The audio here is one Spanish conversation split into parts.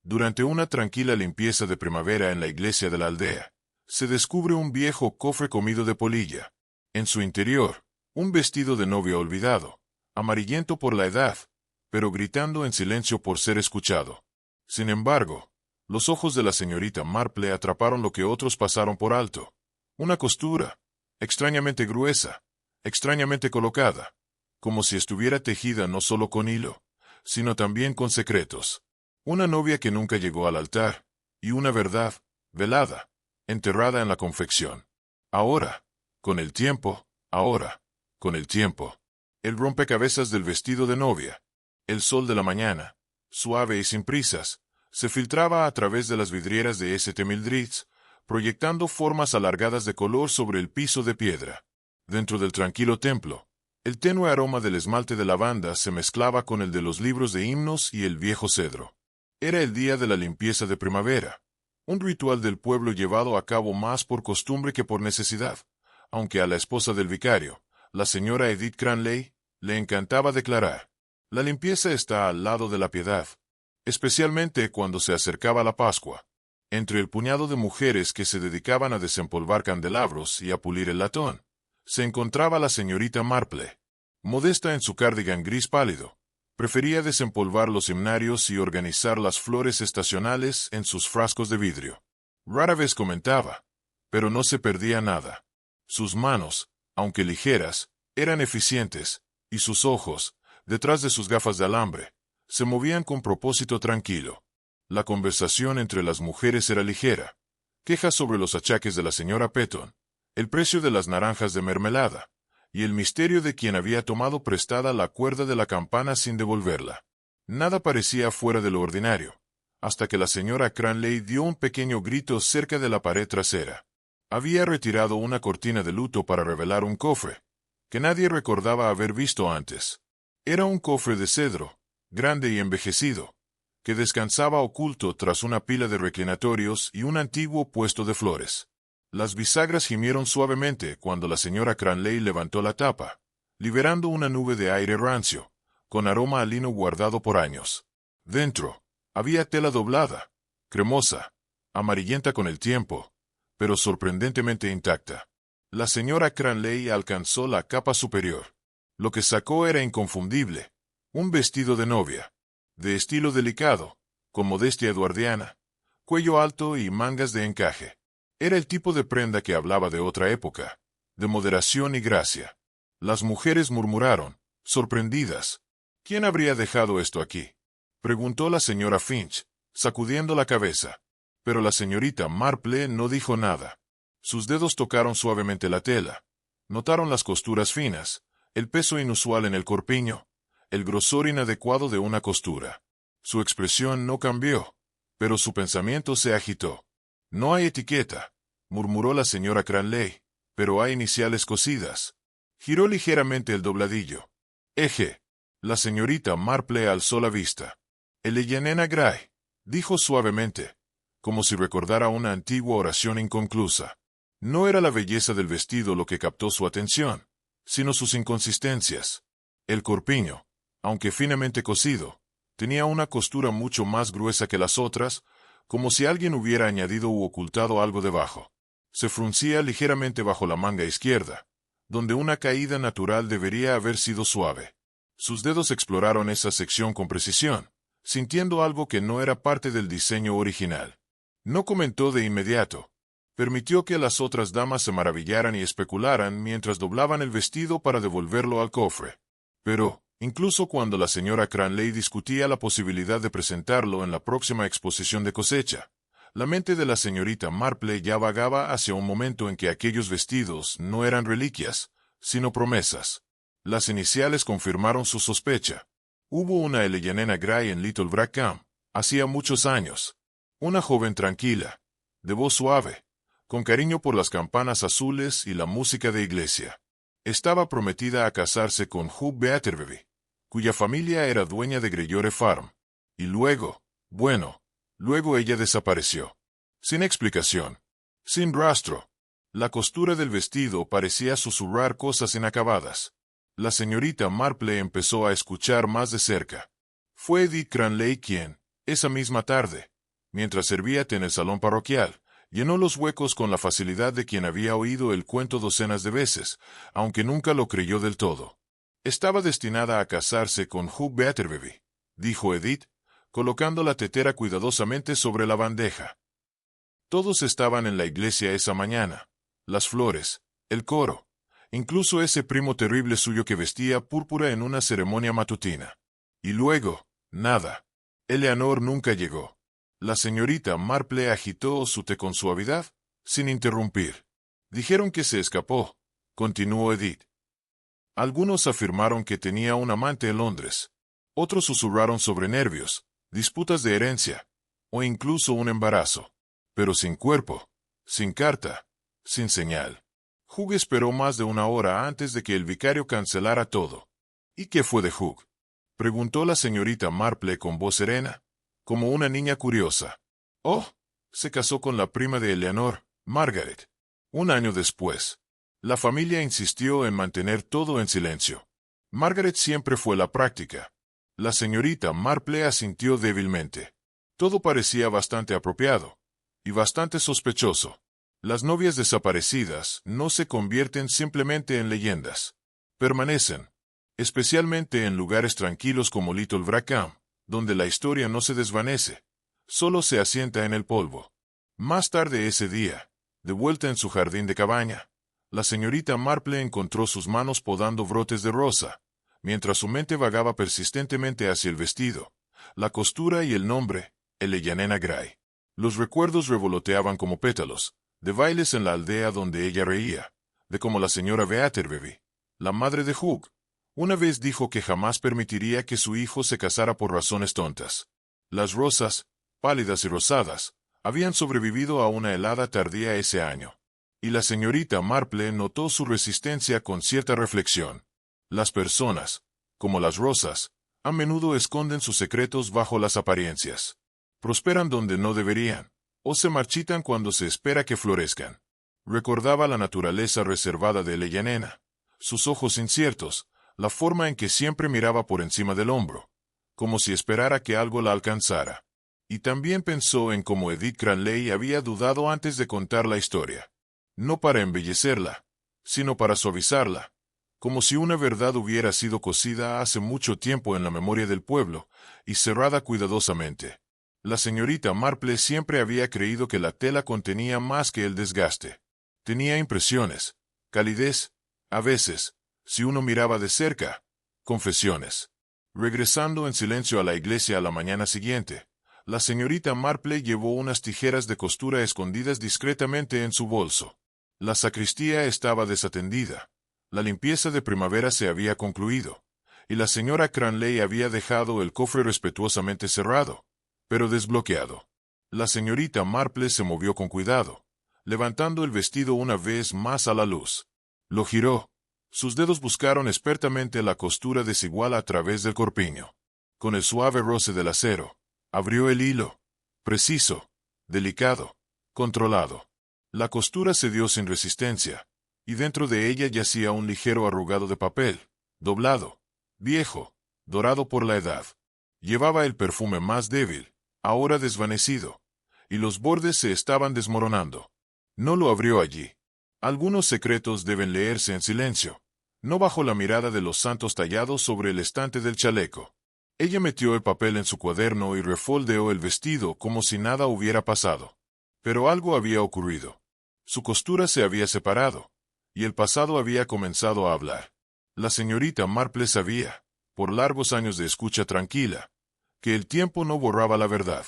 Durante una tranquila limpieza de primavera en la iglesia de la aldea, se descubre un viejo cofre comido de polilla. En su interior, un vestido de novia olvidado, amarillento por la edad, pero gritando en silencio por ser escuchado. Sin embargo, los ojos de la señorita Marple atraparon lo que otros pasaron por alto. Una costura, extrañamente gruesa, extrañamente colocada, como si estuviera tejida no solo con hilo, sino también con secretos. Una novia que nunca llegó al altar, y una verdad, velada, enterrada en la confección. Ahora, con el tiempo, el rompecabezas del vestido de novia, el sol de la mañana, suave y sin prisas, se filtraba a través de las vidrieras de St. Mildred's, proyectando formas alargadas de color sobre el piso de piedra. Dentro del tranquilo templo, el tenue aroma del esmalte de lavanda se mezclaba con el de los libros de himnos y el viejo cedro. Era el día de la limpieza de primavera, un ritual del pueblo llevado a cabo más por costumbre que por necesidad, aunque a la esposa del vicario, la señora Edith Cranley, le encantaba declarar: la limpieza está al lado de la piedad, especialmente cuando se acercaba la Pascua. Entre el puñado de mujeres que se dedicaban a desempolvar candelabros y a pulir el latón, se encontraba la señorita Marple. Modesta en su cardigan gris pálido, prefería desempolvar los himnarios y organizar las flores estacionales en sus frascos de vidrio. Rara vez comentaba, pero no se perdía nada. Sus manos, aunque ligeras, eran eficientes, y sus ojos, detrás de sus gafas de alambre, se movían con propósito tranquilo. La conversación entre las mujeres era ligera. Quejas sobre los achaques de la señora Petton, el precio de las naranjas de mermelada, y el misterio de quien había tomado prestada la cuerda de la campana sin devolverla. Nada parecía fuera de lo ordinario, hasta que la señora Cranley dio un pequeño grito cerca de la pared trasera. Había retirado una cortina de luto para revelar un cofre, que nadie recordaba haber visto antes. Era un cofre de cedro, grande y envejecido, que descansaba oculto tras una pila de reclinatorios y un antiguo puesto de flores. Las bisagras gimieron suavemente cuando la señora Cranley levantó la tapa, liberando una nube de aire rancio, con aroma a lino guardado por años. Dentro, había tela doblada, cremosa, amarillenta con el tiempo, pero sorprendentemente intacta. La señora Cranley alcanzó la capa superior. Lo que sacó era inconfundible: un vestido de novia, de estilo delicado, con modestia eduardiana, cuello alto y mangas de encaje. Era el tipo de prenda que hablaba de otra época, de moderación y gracia. Las mujeres murmuraron, sorprendidas. ¿Quién habría dejado esto aquí?, preguntó la señora Finch, sacudiendo la cabeza. Pero la señorita Marple no dijo nada. Sus dedos tocaron suavemente la tela. Notaron las costuras finas, el peso inusual en el corpiño, el grosor inadecuado de una costura. Su expresión no cambió, pero su pensamiento se agitó. «No hay etiqueta», murmuró la señora Cranley, «pero hay iniciales cosidas». Giró ligeramente el dobladillo. «Eje». La señorita Marple alzó la vista. «Eleyanena Gray», dijo suavemente, como si recordara una antigua oración inconclusa. No era la belleza del vestido lo que captó su atención, sino sus inconsistencias. El corpiño, aunque finamente cosido, tenía una costura mucho más gruesa que las otras, como si alguien hubiera añadido u ocultado algo debajo. Se fruncía ligeramente bajo la manga izquierda, donde una caída natural debería haber sido suave. Sus dedos exploraron esa sección con precisión, sintiendo algo que no era parte del diseño original. No comentó de inmediato. Permitió que las otras damas se maravillaran y especularan mientras doblaban el vestido para devolverlo al cofre. Pero, incluso cuando la señora Cranley discutía la posibilidad de presentarlo en la próxima exposición de cosecha, la mente de la señorita Marple ya vagaba hacia un momento en que aquellos vestidos no eran reliquias, sino promesas. Las iniciales confirmaron su sospecha. Hubo una Eleyanena Gray en Little Brackham, hacía muchos años. Una joven tranquila, de voz suave, con cariño por las campanas azules y la música de iglesia. Estaba prometida a casarse con Hugh Beaterby, cuya familia era dueña de Greyore Farm. Y luego, luego ella desapareció. Sin explicación. Sin rastro. La costura del vestido parecía susurrar cosas inacabadas. La señorita Marple empezó a escuchar más de cerca. Fue Edith Cranley quien, esa misma tarde, mientras servía té en el salón parroquial, llenó los huecos con la facilidad de quien había oído el cuento docenas de veces, aunque nunca lo creyó del todo. Estaba destinada a casarse con Hugh Betterby, dijo Edith, colocando la tetera cuidadosamente sobre la bandeja. Todos estaban en la iglesia esa mañana. Las flores, el coro, incluso ese primo terrible suyo que vestía púrpura en una ceremonia matutina. Y luego, nada. Eleanor nunca llegó. La señorita Marple agitó su té con suavidad, sin interrumpir. Dijeron que se escapó, continuó Edith. Algunos afirmaron que tenía un amante en Londres. Otros susurraron sobre nervios, disputas de herencia, o incluso un embarazo. Pero sin cuerpo, sin carta, sin señal. Hugh esperó más de una hora antes de que el vicario cancelara todo. ¿Y qué fue de Hugh?, preguntó la señorita Marple con voz serena, como una niña curiosa. Oh, se casó con la prima de Eleanor, Margaret. Un año después. La familia insistió en mantener todo en silencio. Margaret siempre fue la práctica. La señorita Marple asintió débilmente. Todo parecía bastante apropiado y bastante sospechoso. Las novias desaparecidas no se convierten simplemente en leyendas. Permanecen, especialmente en lugares tranquilos como Little Brackham, donde la historia no se desvanece, solo se asienta en el polvo. Más tarde ese día, de vuelta en su jardín de cabaña, la señorita Marple encontró sus manos podando brotes de rosa, mientras su mente vagaba persistentemente hacia el vestido, la costura y el nombre, Eleanor Gray. Los recuerdos revoloteaban como pétalos, de bailes en la aldea donde ella reía, de cómo la señora Betterby, la madre de Hugh, una vez dijo que jamás permitiría que su hijo se casara por razones tontas. Las rosas, pálidas y rosadas, habían sobrevivido a una helada tardía ese año. Y la señorita Marple notó su resistencia con cierta reflexión. Las personas, como las rosas, a menudo esconden sus secretos bajo las apariencias. Prosperan donde no deberían, o se marchitan cuando se espera que florezcan. Recordaba la naturaleza reservada de Eleanor, sus ojos inciertos, la forma en que siempre miraba por encima del hombro, como si esperara que algo la alcanzara. Y también pensó en cómo Edith Cranley había dudado antes de contar la historia. No para embellecerla, sino para suavizarla, como si una verdad hubiera sido cosida hace mucho tiempo en la memoria del pueblo y cerrada cuidadosamente. La señorita Marple siempre había creído que la tela contenía más que el desgaste. Tenía impresiones, calidez, a veces, si uno miraba de cerca, confesiones. Regresando en silencio a la iglesia a la mañana siguiente, la señorita Marple llevó unas tijeras de costura escondidas discretamente en su bolso. La sacristía estaba desatendida. La limpieza de primavera se había concluido, y la señora Cranley había dejado el cofre respetuosamente cerrado, pero desbloqueado. La señorita Marple se movió con cuidado, levantando el vestido una vez más a la luz. Lo giró. Sus dedos buscaron expertamente la costura desigual a través del corpiño. Con el suave roce del acero, abrió el hilo. Preciso, delicado, controlado. La costura cedió sin resistencia, y dentro de ella yacía un ligero arrugado de papel, doblado, viejo, dorado por la edad. Llevaba el perfume más débil, ahora desvanecido, y los bordes se estaban desmoronando. No lo abrió allí. Algunos secretos deben leerse en silencio, no bajo la mirada de los santos tallados sobre el estante del chaleco. Ella metió el papel en su cuaderno y refoldeó el vestido como si nada hubiera pasado. Pero algo había ocurrido. Su costura se había separado, y el pasado había comenzado a hablar. La señorita Marple sabía, por largos años de escucha tranquila, que el tiempo no borraba la verdad,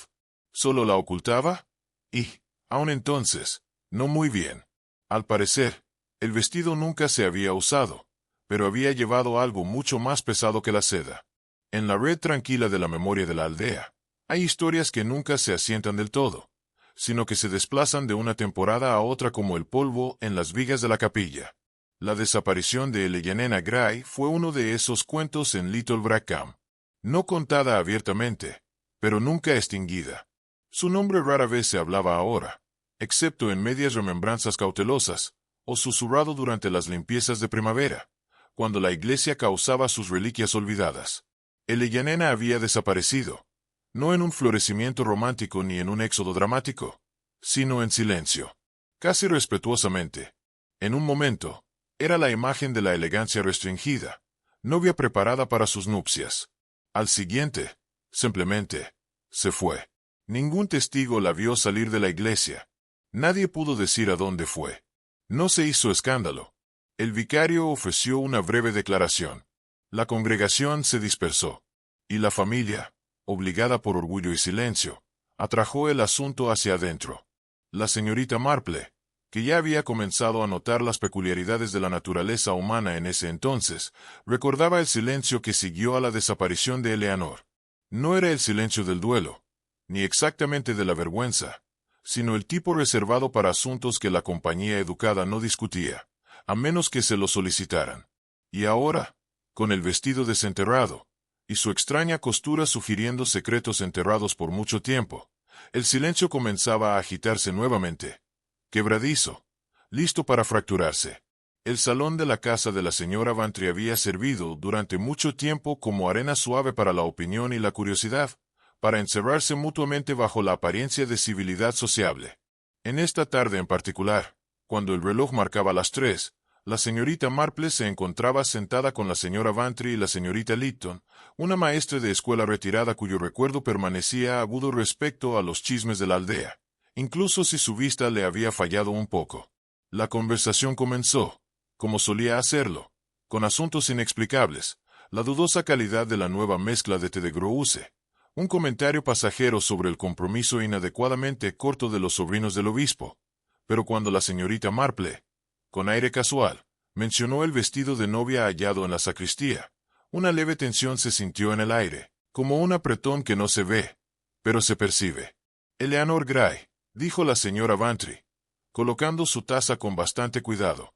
solo la ocultaba, y, aun entonces, no muy bien. Al parecer, el vestido nunca se había usado, pero había llevado algo mucho más pesado que la seda. En la red tranquila de la memoria de la aldea, hay historias que nunca se asientan del todo, sino que se desplazan de una temporada a otra como el polvo en las vigas de la capilla. La desaparición de Eleanor Gray fue uno de esos cuentos en Little Brackham, no contada abiertamente, pero nunca extinguida. Su nombre rara vez se hablaba ahora, excepto en medias remembranzas cautelosas, o susurrado durante las limpiezas de primavera, cuando la iglesia causaba sus reliquias olvidadas. Eleanor había desaparecido, no en un florecimiento romántico ni en un éxodo dramático, sino en silencio. Casi respetuosamente. En un momento, era la imagen de la elegancia restringida, novia preparada para sus nupcias. Al siguiente, simplemente, se fue. Ningún testigo la vio salir de la iglesia. Nadie pudo decir a dónde fue. No se hizo escándalo. El vicario ofreció una breve declaración. La congregación se dispersó. Y la familia, obligada por orgullo y silencio, atrajo el asunto hacia adentro. La señorita Marple, que ya había comenzado a notar las peculiaridades de la naturaleza humana en ese entonces, recordaba el silencio que siguió a la desaparición de Eleanor. No era el silencio del duelo, ni exactamente de la vergüenza, sino el tipo reservado para asuntos que la compañía educada no discutía, a menos que se lo solicitaran. Y ahora, con el vestido desenterrado, y su extraña costura sugiriendo secretos enterrados por mucho tiempo, el silencio comenzaba a agitarse nuevamente, quebradizo, listo para fracturarse. El salón de la casa de la señora Bantry había servido durante mucho tiempo como arena suave para la opinión y la curiosidad, para encerrarse mutuamente bajo la apariencia de civilidad sociable. En esta tarde en particular, cuando el reloj marcaba las 3, la señorita Marple se encontraba sentada con la señora Bantry y la señorita Lytton, una maestra de escuela retirada cuyo recuerdo permanecía agudo respecto a los chismes de la aldea, incluso si su vista le había fallado un poco. La conversación comenzó, como solía hacerlo, con asuntos inexplicables, la dudosa calidad de la nueva mezcla de té de Grouse, un comentario pasajero sobre el compromiso inadecuadamente corto de los sobrinos del obispo. Pero cuando la señorita Marple, con aire casual, mencionó el vestido de novia hallado en la sacristía, una leve tensión se sintió en el aire, como un apretón que no se ve, pero se percibe. Eleanor Gray, dijo la señora Bantry, colocando su taza con bastante cuidado.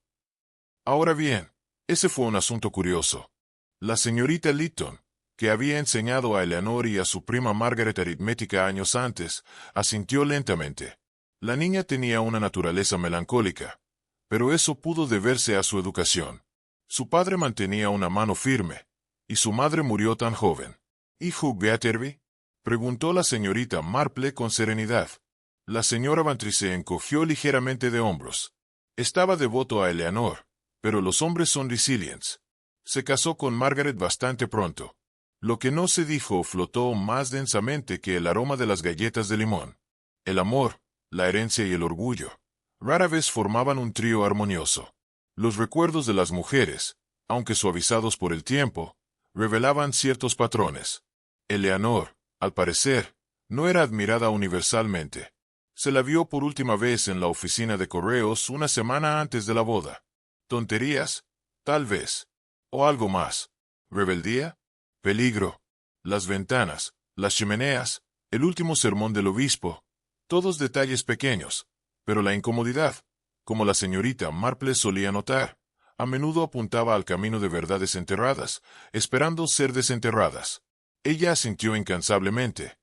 Ahora bien, ese fue un asunto curioso. La señorita Lytton, que había enseñado a Eleanor y a su prima Margaret aritmética años antes, asintió lentamente. La niña tenía una naturaleza melancólica, pero eso pudo deberse a su educación. Su padre mantenía una mano firme, y su madre murió tan joven. ¿Y Hugh Betterby? Preguntó la señorita Marple con serenidad. La señora Bantry se encogió ligeramente de hombros. Estaba devoto a Eleanor, pero los hombres son resilientes. Se casó con Margaret bastante pronto. Lo que no se dijo flotó más densamente que el aroma de las galletas de limón. El amor, la herencia y el orgullo rara vez formaban un trío armonioso. Los recuerdos de las mujeres, aunque suavizados por el tiempo, revelaban ciertos patrones. Eleanor, al parecer, no era admirada universalmente. Se la vio por última vez en la oficina de correos una semana antes de la boda. Tonterías, tal vez. O algo más. Rebeldía, peligro, las ventanas, las chimeneas, el último sermón del obispo, todos detalles pequeños, pero la incomodidad, como la señorita Marple solía notar, a menudo apuntaba al camino de verdades enterradas, esperando ser desenterradas. Ella asintió incansablemente,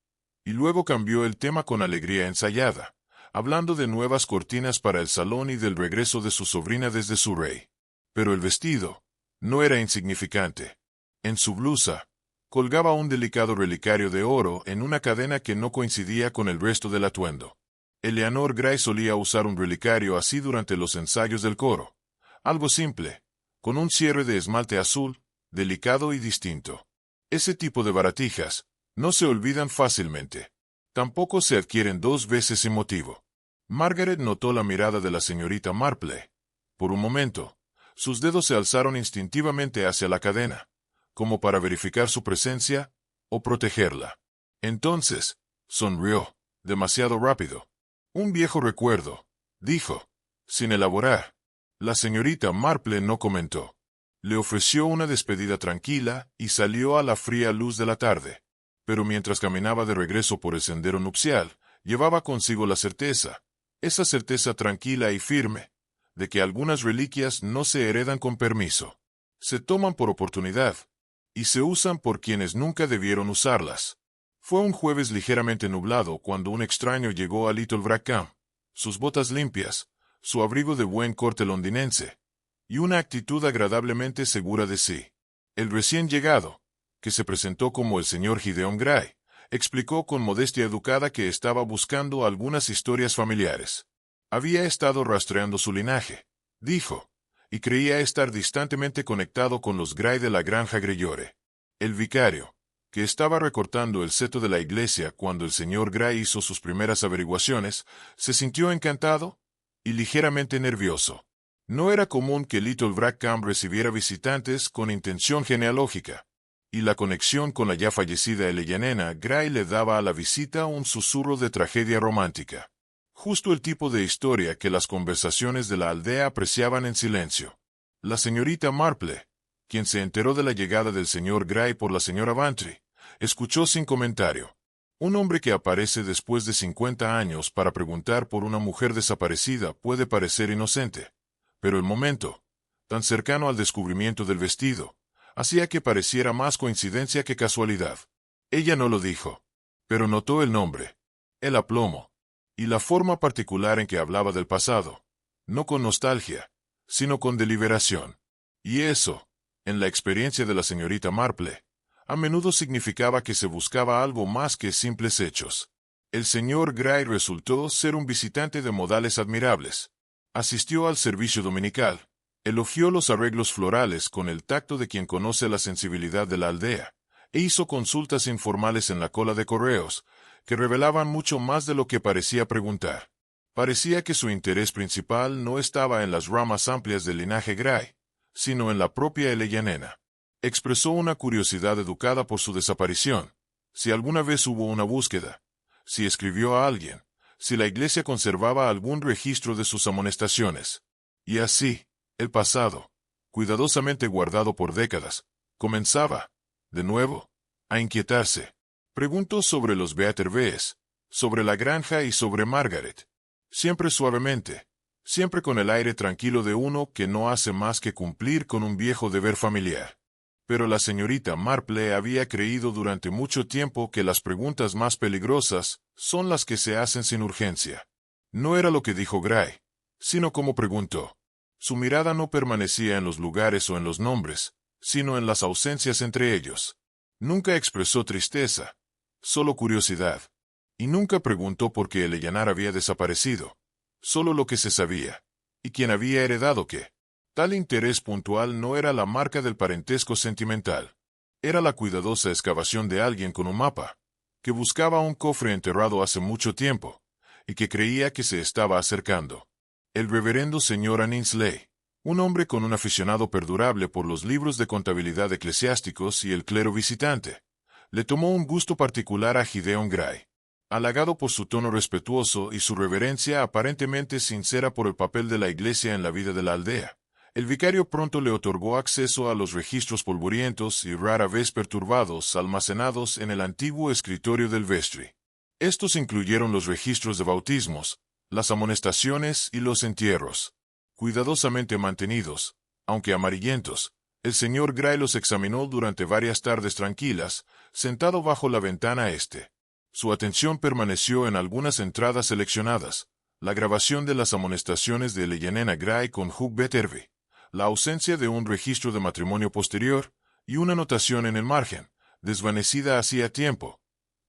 y luego cambió el tema con alegría ensayada, hablando de nuevas cortinas para el salón y del regreso de su sobrina desde Surrey. Pero el vestido no era insignificante. En su blusa colgaba un delicado relicario de oro en una cadena que no coincidía con el resto del atuendo. Eleanor Gray solía usar un relicario así durante los ensayos del coro. Algo simple, con un cierre de esmalte azul, delicado y distinto. Ese tipo de baratijas no se olvidan fácilmente. Tampoco se adquieren dos veces sin motivo. Margaret notó la mirada de la señorita Marple. Por un momento, sus dedos se alzaron instintivamente hacia la cadena, como para verificar su presencia o protegerla. Entonces, sonrió, demasiado rápido. Un viejo recuerdo, dijo, sin elaborar. La señorita Marple no comentó. Le ofreció una despedida tranquila y salió a la fría luz de la tarde. Pero mientras caminaba de regreso por el sendero nupcial, llevaba consigo la certeza, esa certeza tranquila y firme, de que algunas reliquias no se heredan con permiso. Se toman por oportunidad, y se usan por quienes nunca debieron usarlas. Fue un jueves ligeramente nublado cuando un extraño llegó a Little Brackham, sus botas limpias, su abrigo de buen corte londinense, y una actitud agradablemente segura de sí. El recién llegado, que se presentó como el señor Gideon Gray, explicó con modestia educada que estaba buscando algunas historias familiares. Había estado rastreando su linaje, dijo, y creía estar distantemente conectado con los Gray de la granja Greyore. El vicario, que estaba recortando el seto de la iglesia cuando el señor Gray hizo sus primeras averiguaciones, se sintió encantado y ligeramente nervioso. No era común que Little Brackham recibiera visitantes con intención genealógica, y la conexión con la ya fallecida Eleyanena Gray le daba a la visita un susurro de tragedia romántica. Justo el tipo de historia que las conversaciones de la aldea apreciaban en silencio. La señorita Marple, quien se enteró de la llegada del señor Gray por la señora Bantry, escuchó sin comentario. Un hombre que aparece después de 50 años para preguntar por una mujer desaparecida puede parecer inocente, pero el momento, tan cercano al descubrimiento del vestido, hacía que pareciera más coincidencia que casualidad. Ella no lo dijo, pero notó el nombre, el aplomo, y la forma particular en que hablaba del pasado, no con nostalgia, sino con deliberación. Y eso, en la experiencia de la señorita Marple, a menudo significaba que se buscaba algo más que simples hechos. El señor Gray resultó ser un visitante de modales admirables. Asistió al servicio dominical, elogió los arreglos florales con el tacto de quien conoce la sensibilidad de la aldea, e hizo consultas informales en la cola de correos, que revelaban mucho más de lo que parecía preguntar. Parecía que su interés principal no estaba en las ramas amplias del linaje Gray, sino en la propia Eleyanena. Expresó una curiosidad educada por su desaparición, si alguna vez hubo una búsqueda, si escribió a alguien, si la iglesia conservaba algún registro de sus amonestaciones. Y así, el pasado, cuidadosamente guardado por décadas, comenzaba, de nuevo, a inquietarse. Preguntó sobre los Beaterbes, sobre la granja y sobre Margaret. Siempre suavemente, siempre con el aire tranquilo de uno que no hace más que cumplir con un viejo deber familiar. Pero la señorita Marple había creído durante mucho tiempo que las preguntas más peligrosas son las que se hacen sin urgencia. No era lo que dijo Gray, sino cómo preguntó. Su mirada no permanecía en los lugares o en los nombres, sino en las ausencias entre ellos. Nunca expresó tristeza, solo curiosidad. Y nunca preguntó por qué Eleanor había desaparecido, solo lo que se sabía, y quién había heredado qué. Tal interés puntual no era la marca del parentesco sentimental. Era la cuidadosa excavación de alguien con un mapa, que buscaba un cofre enterrado hace mucho tiempo, y que creía que se estaba acercando. El reverendo señor Annesley, un hombre con un aficionado perdurable por los libros de contabilidad eclesiásticos y el clero visitante, le tomó un gusto particular a Gideon Gray. Halagado por su tono respetuoso y su reverencia aparentemente sincera por el papel de la iglesia en la vida de la aldea, el vicario pronto le otorgó acceso a los registros polvorientos y rara vez perturbados almacenados en el antiguo escritorio del vestry. Estos incluyeron los registros de bautismos, las amonestaciones y los entierros. Cuidadosamente mantenidos, aunque amarillentos, el señor Gray los examinó durante varias tardes tranquilas, sentado bajo la ventana este. Su atención permaneció en algunas entradas seleccionadas, la grabación de las amonestaciones de Eleanor Gray con Hugh Betterby, la ausencia de un registro de matrimonio posterior, y una anotación en el margen, desvanecida hacía tiempo,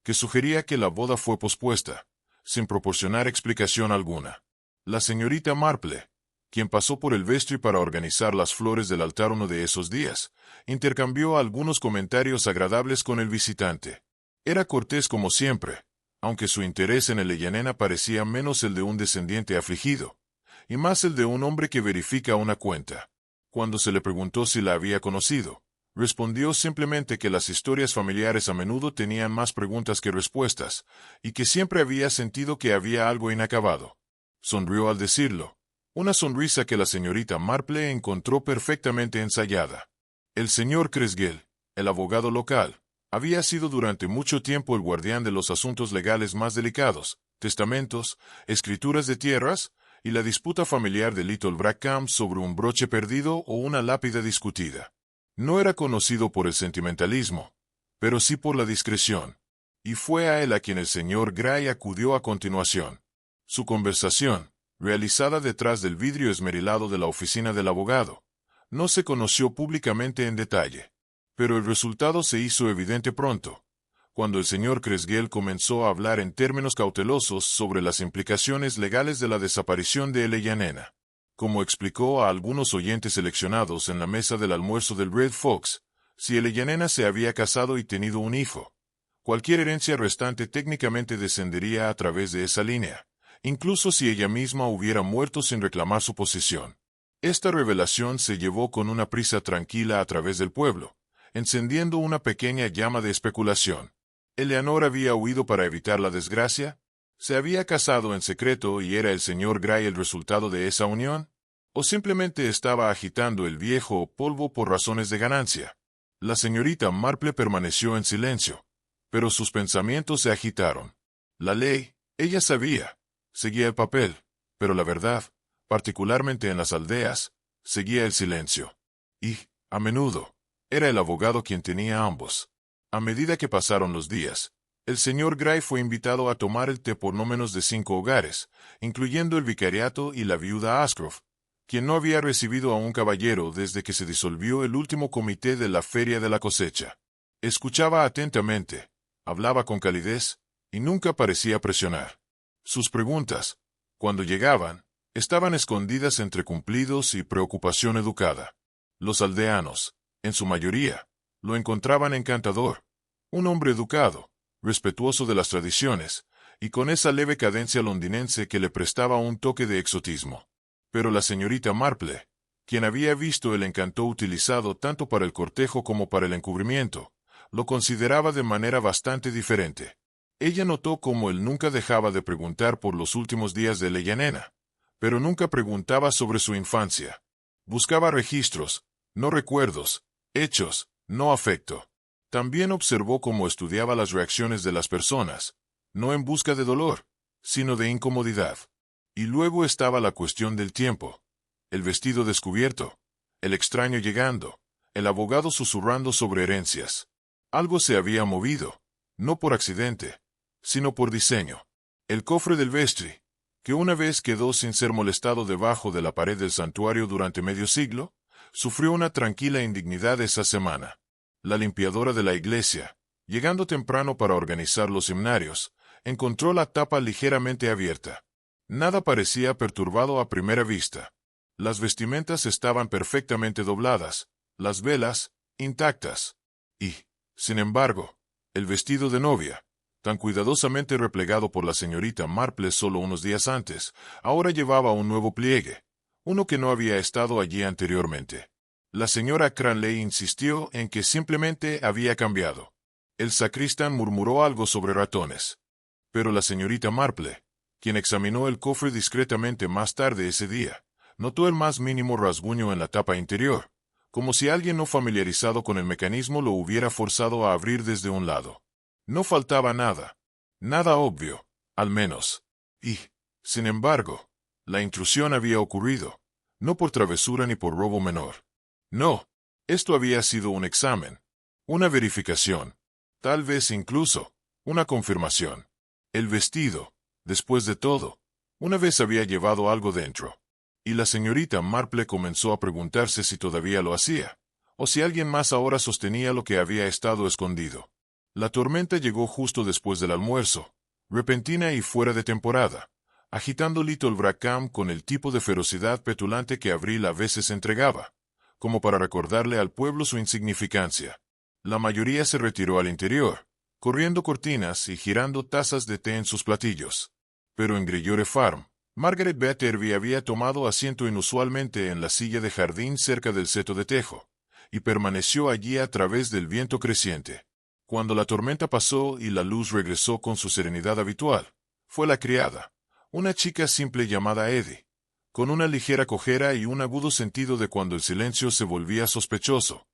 que sugería que la boda fue pospuesta, sin proporcionar explicación alguna. La señorita Marple, quien pasó por el vestry para organizar las flores del altar uno de esos días, intercambió algunos comentarios agradables con el visitante. Era cortés como siempre, aunque su interés en Eleanor parecía menos el de un descendiente afligido, y más el de un hombre que verifica una cuenta. Cuando se le preguntó si la había conocido, respondió simplemente que las historias familiares a menudo tenían más preguntas que respuestas, y que siempre había sentido que había algo inacabado. Sonrió al decirlo, una sonrisa que la señorita Marple encontró perfectamente ensayada. El señor Creswell, el abogado local, había sido durante mucho tiempo el guardián de los asuntos legales más delicados, testamentos, escrituras de tierras, y la disputa familiar de Little Brackham sobre un broche perdido o una lápida discutida. No era conocido por el sentimentalismo, pero sí por la discreción, y fue a él a quien el señor Gray acudió a continuación. Su conversación, realizada detrás del vidrio esmerilado de la oficina del abogado, no se conoció públicamente en detalle, pero el resultado se hizo evidente pronto, cuando el señor Kresgel comenzó a hablar en términos cautelosos sobre las implicaciones legales de la desaparición de Eleyanena. Como explicó a algunos oyentes seleccionados en la mesa del almuerzo del Red Fox, si Eleyanena se había casado y tenido un hijo, cualquier herencia restante técnicamente descendería a través de esa línea, incluso si ella misma hubiera muerto sin reclamar su posesión. Esta revelación se llevó con una prisa tranquila a través del pueblo, encendiendo una pequeña llama de especulación. ¿Eleanor había huido para evitar la desgracia? ¿Se había casado en secreto y era el señor Gray el resultado de esa unión? ¿O simplemente estaba agitando el viejo polvo por razones de ganancia? La señorita Marple permaneció en silencio, pero sus pensamientos se agitaron. La ley, ella sabía, seguía el papel, pero la verdad, particularmente en las aldeas, seguía el silencio. Y, a menudo, era el abogado quien tenía ambos. A medida que pasaron los días, el señor Gray fue invitado a tomar el té por no menos de 5 hogares, incluyendo el vicariato y la viuda Ascroft, quien no había recibido a un caballero desde que se disolvió el último comité de la Feria de la Cosecha. Escuchaba atentamente, hablaba con calidez, y nunca parecía presionar. Sus preguntas, cuando llegaban, estaban escondidas entre cumplidos y preocupación educada. Los aldeanos, en su mayoría, lo encontraban encantador, un hombre educado, respetuoso de las tradiciones, y con esa leve cadencia londinense que le prestaba un toque de exotismo. Pero la señorita Marple, quien había visto el encanto utilizado tanto para el cortejo como para el encubrimiento, lo consideraba de manera bastante diferente. Ella notó cómo él nunca dejaba de preguntar por los últimos días de Eleyanena, pero nunca preguntaba sobre su infancia. Buscaba registros, no recuerdos, hechos, no afecto. También observó cómo estudiaba las reacciones de las personas, no en busca de dolor, sino de incomodidad. Y luego estaba la cuestión del tiempo, el vestido descubierto, el extraño llegando, el abogado susurrando sobre herencias. Algo se había movido, no por accidente, sino por diseño. El cofre del vestry, que una vez quedó sin ser molestado debajo de la pared del santuario durante medio siglo, sufrió una tranquila indignidad esa semana. La limpiadora de la iglesia, llegando temprano para organizar los himnarios, encontró la tapa ligeramente abierta. Nada parecía perturbado a primera vista. Las vestimentas estaban perfectamente dobladas, las velas, intactas. Y, sin embargo, el vestido de novia, tan cuidadosamente replegado por la señorita Marple solo unos días antes, ahora llevaba un nuevo pliegue, uno que no había estado allí anteriormente. La señora Cranley insistió en que simplemente había cambiado. El sacristán murmuró algo sobre ratones. Pero la señorita Marple, quien examinó el cofre discretamente más tarde ese día, notó el más mínimo rasguño en la tapa interior, como si alguien no familiarizado con el mecanismo lo hubiera forzado a abrir desde un lado. No faltaba nada, nada obvio, al menos. Y, sin embargo, la intrusión había ocurrido, no por travesura ni por robo menor. No, esto había sido un examen, una verificación, tal vez incluso, una confirmación. El vestido, después de todo, una vez había llevado algo dentro. Y la señorita Marple comenzó a preguntarse si todavía lo hacía, o si alguien más ahora sostenía lo que había estado escondido. La tormenta llegó justo después del almuerzo, repentina y fuera de temporada, agitando Little Brackham con el tipo de ferocidad petulante que Abril a veces entregaba, como para recordarle al pueblo su insignificancia. La mayoría se retiró al interior, corriendo cortinas y girando tazas de té en sus platillos. Pero en Greyore Farm, Margaret Batterby había tomado asiento inusualmente en la silla de jardín cerca del seto de tejo, y permaneció allí a través del viento creciente. Cuando la tormenta pasó y la luz regresó con su serenidad habitual, fue la criada, una chica simple llamada Eddie, con una ligera cojera y un agudo sentido de cuando el silencio se volvía sospechoso,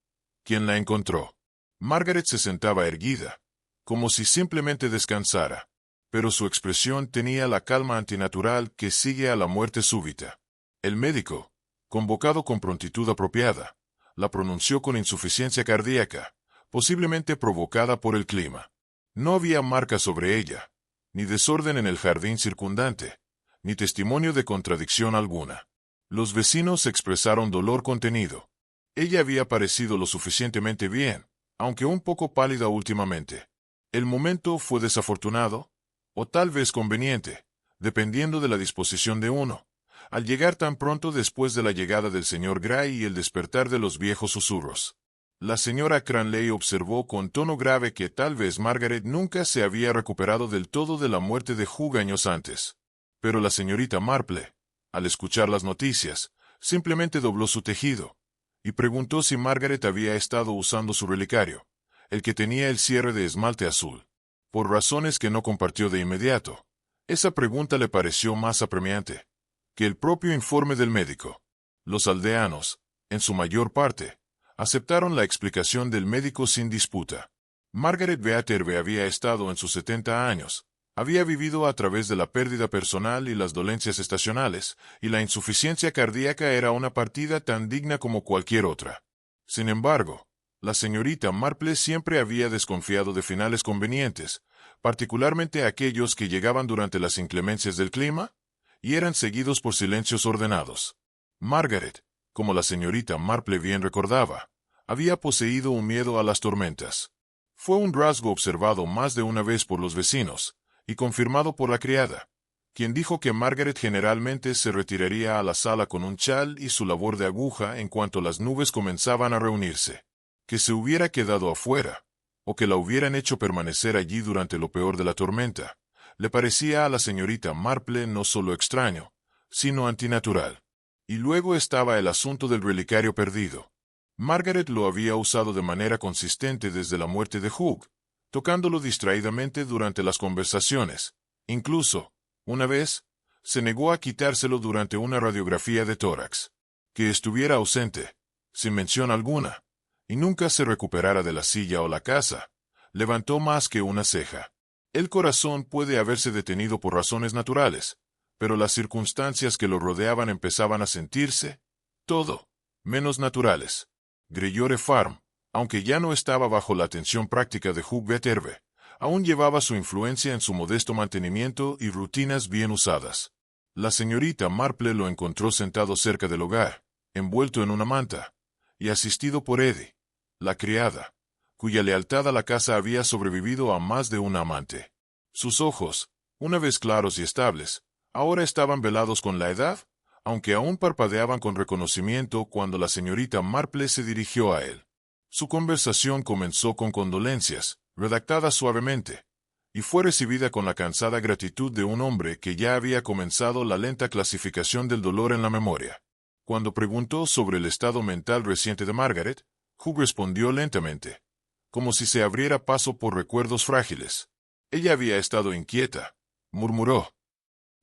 quien la encontró. Margaret se sentaba erguida, como si simplemente descansara, pero su expresión tenía la calma antinatural que sigue a la muerte súbita. El médico, convocado con prontitud apropiada, la pronunció con insuficiencia cardíaca, posiblemente provocada por el clima. No había marca sobre ella, ni desorden en el jardín circundante, ni testimonio de contradicción alguna. Los vecinos expresaron dolor contenido. Ella había parecido lo suficientemente bien, aunque un poco pálida últimamente. El momento fue desafortunado, o tal vez conveniente, dependiendo de la disposición de uno, al llegar tan pronto después de la llegada del señor Gray y el despertar de los viejos susurros. La señora Cranley observó con tono grave que tal vez Margaret nunca se había recuperado del todo de la muerte de Hugh años antes. Pero la señorita Marple, al escuchar las noticias, simplemente dobló su tejido, y preguntó si Margaret había estado usando su relicario, el que tenía el cierre de esmalte azul. Por razones que no compartió de inmediato, esa pregunta le pareció más apremiante que el propio informe del médico. Los aldeanos, en su mayor parte, aceptaron la explicación del médico sin disputa. Margaret Beaterbe había estado en sus 70 años, había vivido a través de la pérdida personal y las dolencias estacionales, y la insuficiencia cardíaca era una partida tan digna como cualquier otra. Sin embargo, la señorita Marple siempre había desconfiado de finales convenientes, particularmente aquellos que llegaban durante las inclemencias del clima, y eran seguidos por silencios ordenados. Margaret, como la señorita Marple bien recordaba, había poseído un miedo a las tormentas. Fue un rasgo observado más de una vez por los vecinos, y confirmado por la criada, quien dijo que Margaret generalmente se retiraría a la sala con un chal y su labor de aguja en cuanto las nubes comenzaban a reunirse. Que se hubiera quedado afuera, o que la hubieran hecho permanecer allí durante lo peor de la tormenta, le parecía a la señorita Marple no solo extraño, sino antinatural. Y luego estaba el asunto del relicario perdido. Margaret lo había usado de manera consistente desde la muerte de Hugh, tocándolo distraídamente durante las conversaciones. Incluso, una vez, se negó a quitárselo durante una radiografía de tórax. Que estuviera ausente, sin mención alguna, y nunca se recuperara de la silla o la casa, levantó más que una ceja. El corazón puede haberse detenido por razones naturales, pero las circunstancias que lo rodeaban empezaban a sentirse, todo, menos naturales. Greyore Farm, aunque ya no estaba bajo la atención práctica de Hugh Beaterbe, aún llevaba su influencia en su modesto mantenimiento y rutinas bien usadas. La señorita Marple lo encontró sentado cerca del hogar, envuelto en una manta, y asistido por Eddie, la criada, cuya lealtad a la casa había sobrevivido a más de un amante. Sus ojos, una vez claros y estables, ahora estaban velados con la edad, aunque aún parpadeaban con reconocimiento cuando la señorita Marple se dirigió a él. Su conversación comenzó con condolencias, redactadas suavemente, y fue recibida con la cansada gratitud de un hombre que ya había comenzado la lenta clasificación del dolor en la memoria. Cuando preguntó sobre el estado mental reciente de Margaret, Hugh respondió lentamente, como si se abriera paso por recuerdos frágiles. Ella había estado inquieta, murmuró.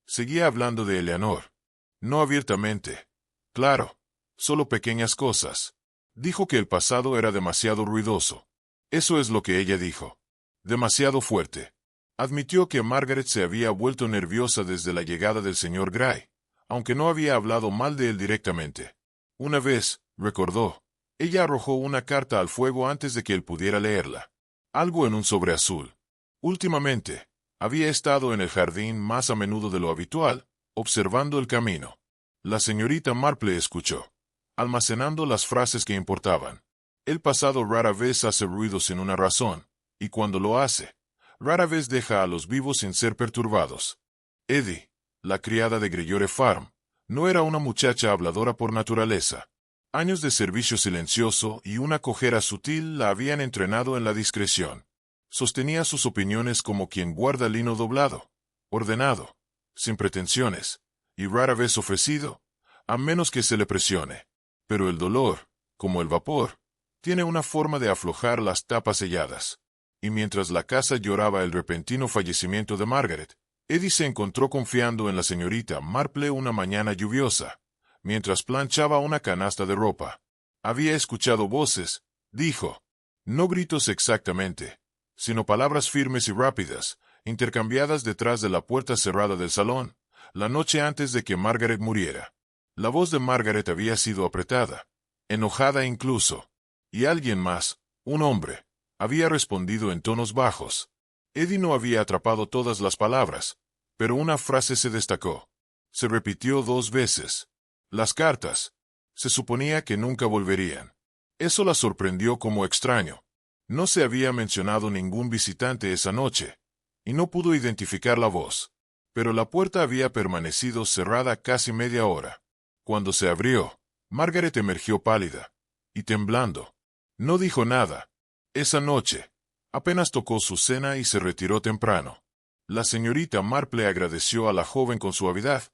Seguía hablando de Eleanor. No abiertamente. Claro, solo pequeñas cosas. Dijo que el pasado era demasiado ruidoso. Eso es lo que ella dijo. Demasiado fuerte. Admitió que Margaret se había vuelto nerviosa desde la llegada del señor Gray, aunque no había hablado mal de él directamente. Una vez, recordó, ella arrojó una carta al fuego antes de que él pudiera leerla. Algo en un sobre azul. Últimamente, había estado en el jardín más a menudo de lo habitual, observando el camino. La señorita Marple escuchó, almacenando las frases que importaban. El pasado rara vez hace ruido sin una razón, y cuando lo hace, rara vez deja a los vivos sin ser perturbados. Eddie, la criada de Greyore Farm, no era una muchacha habladora por naturaleza. Años de servicio silencioso y una cojera sutil la habían entrenado en la discreción. Sostenía sus opiniones como quien guarda lino doblado, ordenado, sin pretensiones, y rara vez ofrecido, a menos que se le presione. Pero el dolor, como el vapor, tiene una forma de aflojar las tapas selladas. Y mientras la casa lloraba el repentino fallecimiento de Margaret, Eddie se encontró confiando en la señorita Marple una mañana lluviosa, mientras planchaba una canasta de ropa. Había escuchado voces, dijo, no gritos exactamente, sino palabras firmes y rápidas, intercambiadas detrás de la puerta cerrada del salón, la noche antes de que Margaret muriera. La voz de Margaret había sido apretada, enojada incluso, y alguien más, un hombre, había respondido en tonos bajos. Eddie no había atrapado todas las palabras, pero una frase se destacó. Se repitió 2 veces. Las cartas. Se suponía que nunca volverían. Eso la sorprendió como extraño. No se había mencionado ningún visitante esa noche, y no pudo identificar la voz. Pero la puerta había permanecido cerrada casi media hora. Cuando se abrió, Margaret emergió pálida y temblando. No dijo nada. Esa noche, apenas tocó su cena y se retiró temprano. La señorita Marple agradeció a la joven con suavidad,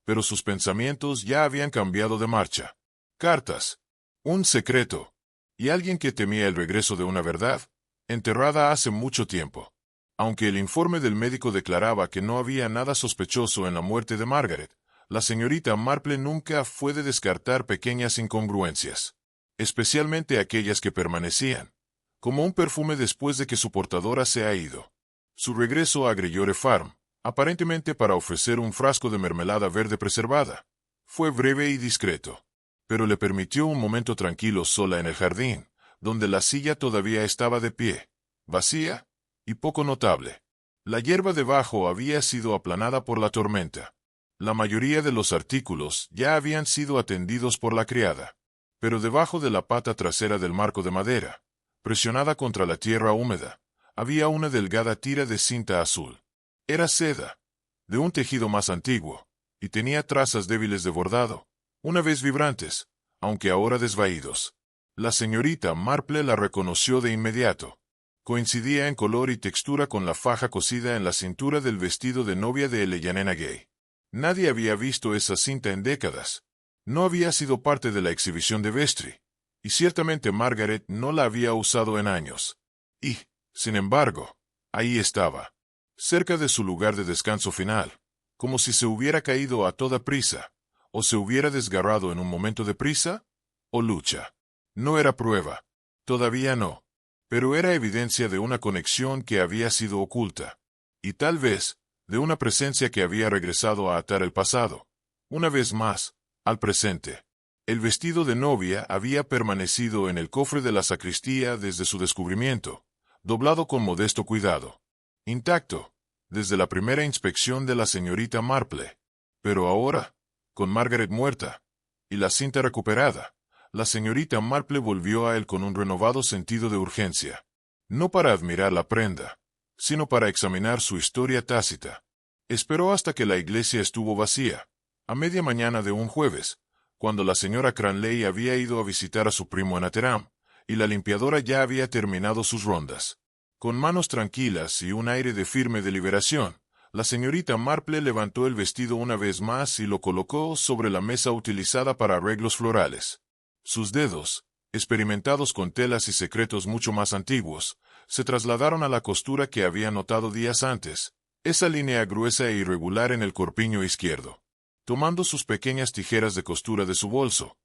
pero sus pensamientos ya habían cambiado de marcha. Cartas, un secreto, y alguien que temía el regreso de una verdad, enterrada hace mucho tiempo. Aunque el informe del médico declaraba que no había nada sospechoso en la muerte de Margaret, la señorita Marple nunca fue de descartar pequeñas incongruencias, especialmente aquellas que permanecían, como un perfume después de que su portadora se ha ido. Su regreso a Greyore Farm, aparentemente para ofrecer un frasco de mermelada verde preservada, fue breve y discreto, pero le permitió un momento tranquilo sola en el jardín, donde la silla todavía estaba de pie, vacía y poco notable. La hierba debajo había sido aplanada por la tormenta. La mayoría de los artículos ya habían sido atendidos por la criada, pero debajo de la pata trasera del marco de madera, presionada contra la tierra húmeda, había una delgada tira de cinta azul. Era seda, de un tejido más antiguo, y tenía trazas débiles de bordado, una vez vibrantes, aunque ahora desvaídos. La señorita Marple la reconoció de inmediato. Coincidía en color y textura con la faja cosida en la cintura del vestido de novia de Eleanor Gay. Nadie había visto esa cinta en décadas. No había sido parte de la exhibición de Vestry, y ciertamente Margaret no la había usado en años. Y, sin embargo, ahí estaba, cerca de su lugar de descanso final, como si se hubiera caído a toda prisa, o se hubiera desgarrado en un momento de prisa, o lucha. No era prueba, todavía no, pero era evidencia de una conexión que había sido oculta, y tal vez, de una presencia que había regresado a atar el pasado, una vez más, al presente. El vestido de novia había permanecido en el cofre de la sacristía desde su descubrimiento, doblado con modesto cuidado, intacto, desde la primera inspección de la señorita Marple. Pero ahora, con Margaret muerta, y la cinta recuperada, la señorita Marple volvió a él con un renovado sentido de urgencia, no para admirar la prenda, sino para examinar su historia tácita. Esperó hasta que la iglesia estuvo vacía, a media mañana de un jueves, cuando la señora Cranley había ido a visitar a su primo en Ateram, y la limpiadora ya había terminado sus rondas. Con manos tranquilas y un aire de firme deliberación, la señorita Marple levantó el vestido una vez más y lo colocó sobre la mesa utilizada para arreglos florales. Sus dedos, experimentados con telas y secretos mucho más antiguos, se trasladaron a la costura que había notado días antes, esa línea gruesa e irregular en el corpiño izquierdo. Tomando sus pequeñas tijeras de costura de su bolso,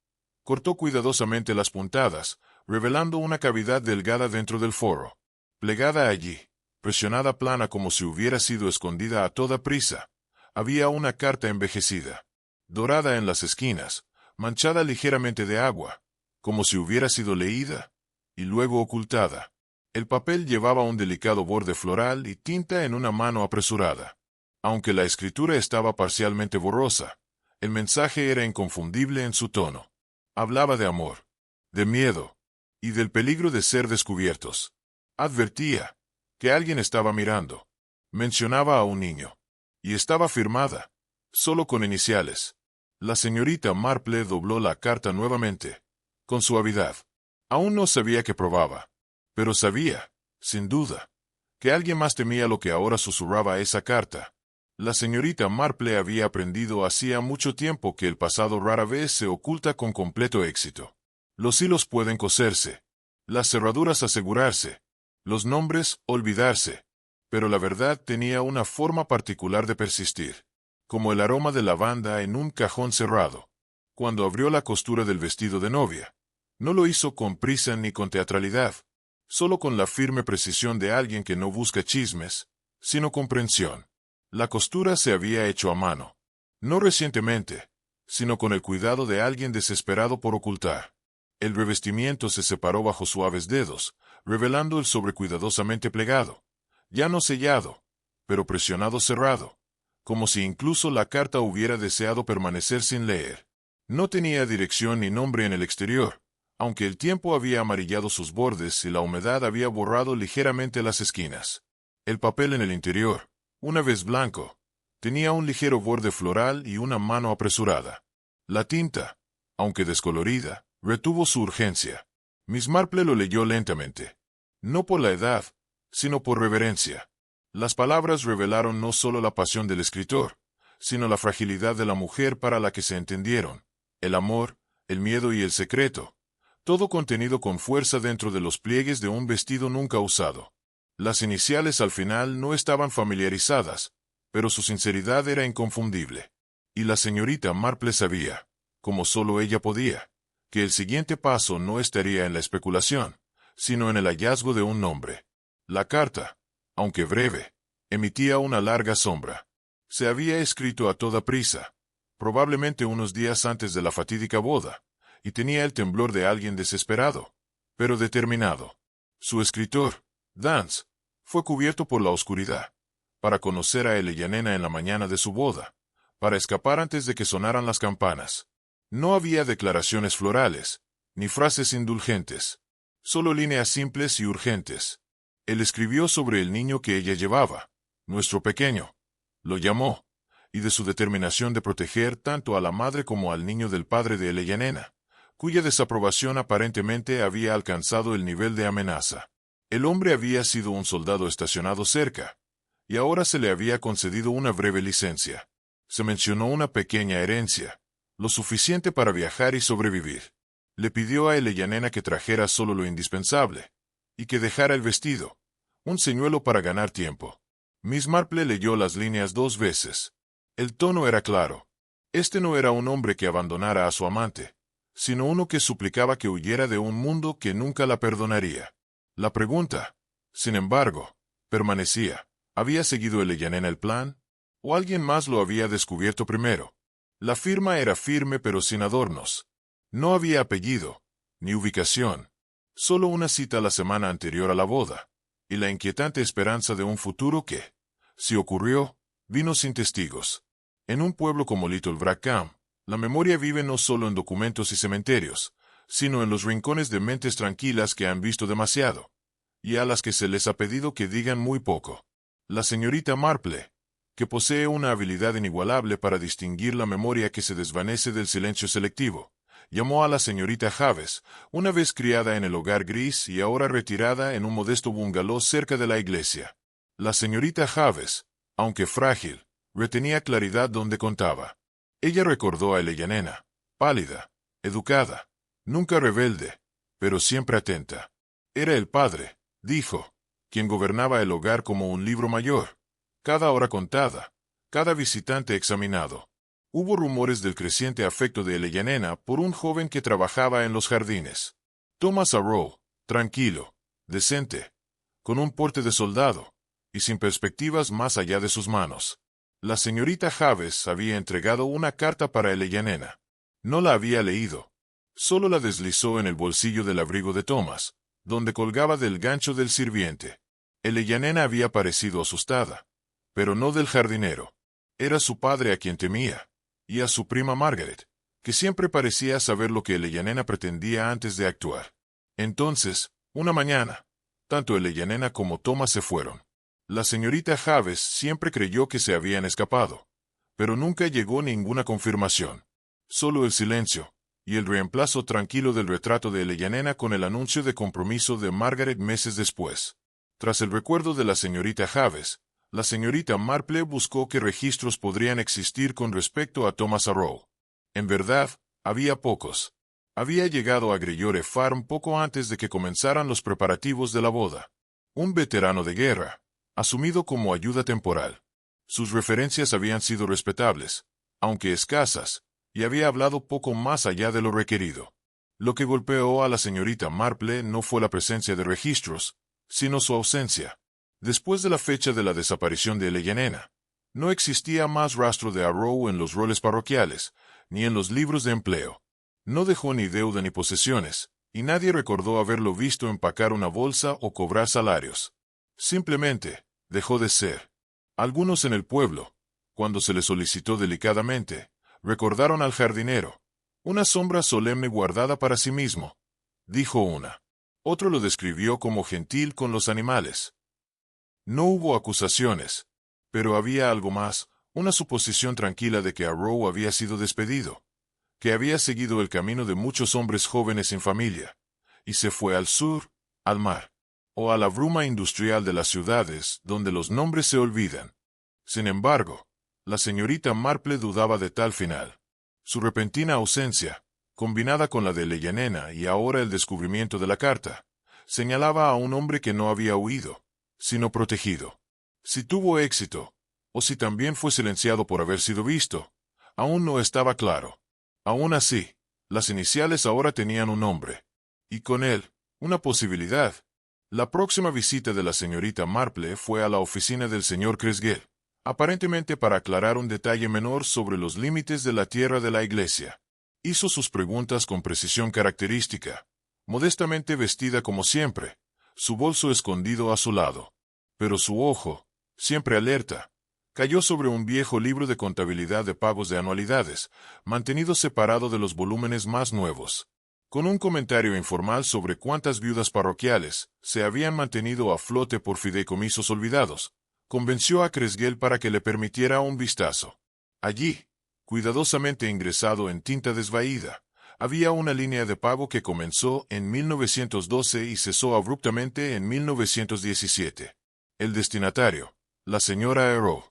cortó cuidadosamente las puntadas, revelando una cavidad delgada dentro del forro. Plegada allí, presionada plana como si hubiera sido escondida a toda prisa, había una carta envejecida, dorada en las esquinas, manchada ligeramente de agua, como si hubiera sido leída, y luego ocultada. El papel llevaba un delicado borde floral y tinta en una mano apresurada. Aunque la escritura estaba parcialmente borrosa, el mensaje era inconfundible en su tono. Hablaba de amor, de miedo, y del peligro de ser descubiertos. Advertía que alguien estaba mirando. Mencionaba a un niño. Y estaba firmada, solo con iniciales. La señorita Marple dobló la carta nuevamente, con suavidad. Aún no sabía qué probaba, pero sabía, sin duda, que alguien más temía lo que ahora susurraba esa carta. La señorita Marple había aprendido hacía mucho tiempo que el pasado rara vez se oculta con completo éxito. Los hilos pueden coserse, las cerraduras asegurarse, los nombres olvidarse, pero la verdad tenía una forma particular de persistir, como el aroma de lavanda en un cajón cerrado. Cuando abrió la costura del vestido de novia, no lo hizo con prisa ni con teatralidad, solo con la firme precisión de alguien que no busca chismes, sino comprensión. La costura se había hecho a mano, no recientemente, sino con el cuidado de alguien desesperado por ocultar. El revestimiento se separó bajo suaves dedos, revelando el sobre cuidadosamente plegado, ya no sellado, pero presionado cerrado, como si incluso la carta hubiera deseado permanecer sin leer. No tenía dirección ni nombre en el exterior, aunque el tiempo había amarillado sus bordes y la humedad había borrado ligeramente las esquinas. El papel en el interior, una vez blanco, tenía un ligero borde floral y una mano apresurada. La tinta, aunque descolorida, retuvo su urgencia. Miss Marple lo leyó lentamente. No por la edad, sino por reverencia. Las palabras revelaron no solo la pasión del escritor, sino la fragilidad de la mujer para la que se entendieron, el amor, el miedo y el secreto, todo contenido con fuerza dentro de los pliegues de un vestido nunca usado. Las iniciales al final no estaban familiarizadas, pero su sinceridad era inconfundible. Y la señorita Marple sabía, como solo ella podía, que el siguiente paso no estaría en la especulación, sino en el hallazgo de un nombre. La carta, aunque breve, emitía una larga sombra. Se había escrito a toda prisa, probablemente unos días antes de la fatídica boda, y tenía el temblor de alguien desesperado, pero determinado. Su escritor, Dance, fue cubierto por la oscuridad, para conocer a Eleyanena en la mañana de su boda, para escapar antes de que sonaran las campanas. No había declaraciones florales, ni frases indulgentes, solo líneas simples y urgentes. Él escribió sobre el niño que ella llevaba, nuestro pequeño. Lo llamó, y de su determinación de proteger tanto a la madre como al niño del padre de Eleyanena, cuya desaprobación aparentemente había alcanzado el nivel de amenaza. El hombre había sido un soldado estacionado cerca, y ahora se le había concedido una breve licencia. Se mencionó una pequeña herencia, lo suficiente para viajar y sobrevivir. Le pidió a Eleyanena que trajera solo lo indispensable, y que dejara el vestido, un señuelo para ganar tiempo. Miss Marple leyó las líneas 2 veces. El tono era claro. Este no era un hombre que abandonara a su amante, sino uno que suplicaba que huyera de un mundo que nunca la perdonaría. La pregunta, sin embargo, permanecía. ¿Había seguido Eleyanena el plan? ¿O alguien más lo había descubierto primero? La firma era firme pero sin adornos. No había apellido, ni ubicación. Solo una cita la semana anterior a la boda, y la inquietante esperanza de un futuro que, si ocurrió, vino sin testigos. En un pueblo como Little Brackham, la memoria vive no solo en documentos y cementerios, sino en los rincones de mentes tranquilas que han visto demasiado, y a las que se les ha pedido que digan muy poco. La señorita Marple, que posee una habilidad inigualable para distinguir la memoria que se desvanece del silencio selectivo, llamó a la señorita Javes, una vez criada en el hogar gris y ahora retirada en un modesto bungalow cerca de la iglesia. La señorita Javes, aunque frágil, retenía claridad donde contaba. Ella recordó a Eleyanena, pálida, educada, nunca rebelde, pero siempre atenta. Era el padre, dijo, quien gobernaba el hogar como un libro mayor, cada hora contada, cada visitante examinado. Hubo rumores del creciente afecto de Eleyanena por un joven que trabajaba en los jardines. Thomas Arrow, tranquilo, decente, con un porte de soldado, y sin perspectivas más allá de sus manos. La señorita Javes había entregado una carta para Eleyanena. No la había leído. Solo la deslizó en el bolsillo del abrigo de Thomas, donde colgaba del gancho del sirviente. Eleyanena había parecido asustada, pero no del jardinero. Era su padre a quien temía, y a su prima Margaret, que siempre parecía saber lo que Eleyanena pretendía antes de actuar. Entonces, una mañana, tanto Eleyanena como Thomas se fueron. La señorita Javes siempre creyó que se habían escapado, pero nunca llegó ninguna confirmación. Solo el silencio, y el reemplazo tranquilo del retrato de Eleyanena con el anuncio de compromiso de Margaret meses después. Tras el recuerdo de la señorita Javes, la señorita Marple buscó qué registros podrían existir con respecto a Thomas Arrow. En verdad, había pocos. Había llegado a Greyore Farm poco antes de que comenzaran los preparativos de la boda. Un veterano de guerra, asumido como ayuda temporal. Sus referencias habían sido respetables, aunque escasas, y había hablado poco más allá de lo requerido. Lo que golpeó a la señorita Marple no fue la presencia de registros, sino su ausencia. Después de la fecha de la desaparición de Eleyanena, no existía más rastro de Arrow en los roles parroquiales, ni en los libros de empleo. No dejó ni deuda ni posesiones, y nadie recordó haberlo visto empacar una bolsa o cobrar salarios. Simplemente, dejó de ser. Algunos en el pueblo, cuando se le solicitó delicadamente, recordaron al jardinero, una sombra solemne guardada para sí mismo, dijo una. Otro lo describió como gentil con los animales. No hubo acusaciones, pero había algo más, una suposición tranquila de que Arrow había sido despedido, que había seguido el camino de muchos hombres jóvenes sin familia, y se fue al sur, al mar, o a la bruma industrial de las ciudades, donde los nombres se olvidan. Sin embargo, la señorita Marple dudaba de tal final. Su repentina ausencia, combinada con la de Leyanena y ahora el descubrimiento de la carta, señalaba a un hombre que no había huido, sino protegido. Si tuvo éxito, o si también fue silenciado por haber sido visto, aún no estaba claro. Aún así, las iniciales ahora tenían un nombre, y con él, una posibilidad. La próxima visita de la señorita Marple fue a la oficina del señor Creswell, aparentemente para aclarar un detalle menor sobre los límites de la tierra de la iglesia. Hizo sus preguntas con precisión característica, modestamente vestida como siempre, su bolso escondido a su lado. Pero su ojo, siempre alerta, cayó sobre un viejo libro de contabilidad de pagos de anualidades, mantenido separado de los volúmenes más nuevos. Con un comentario informal sobre cuántas viudas parroquiales se habían mantenido a flote por fideicomisos olvidados, convenció a Creswell para que le permitiera un vistazo. Allí, cuidadosamente ingresado en tinta desvaída, había una línea de pago que comenzó en 1912 y cesó abruptamente en 1917. El destinatario, la señora Arrow.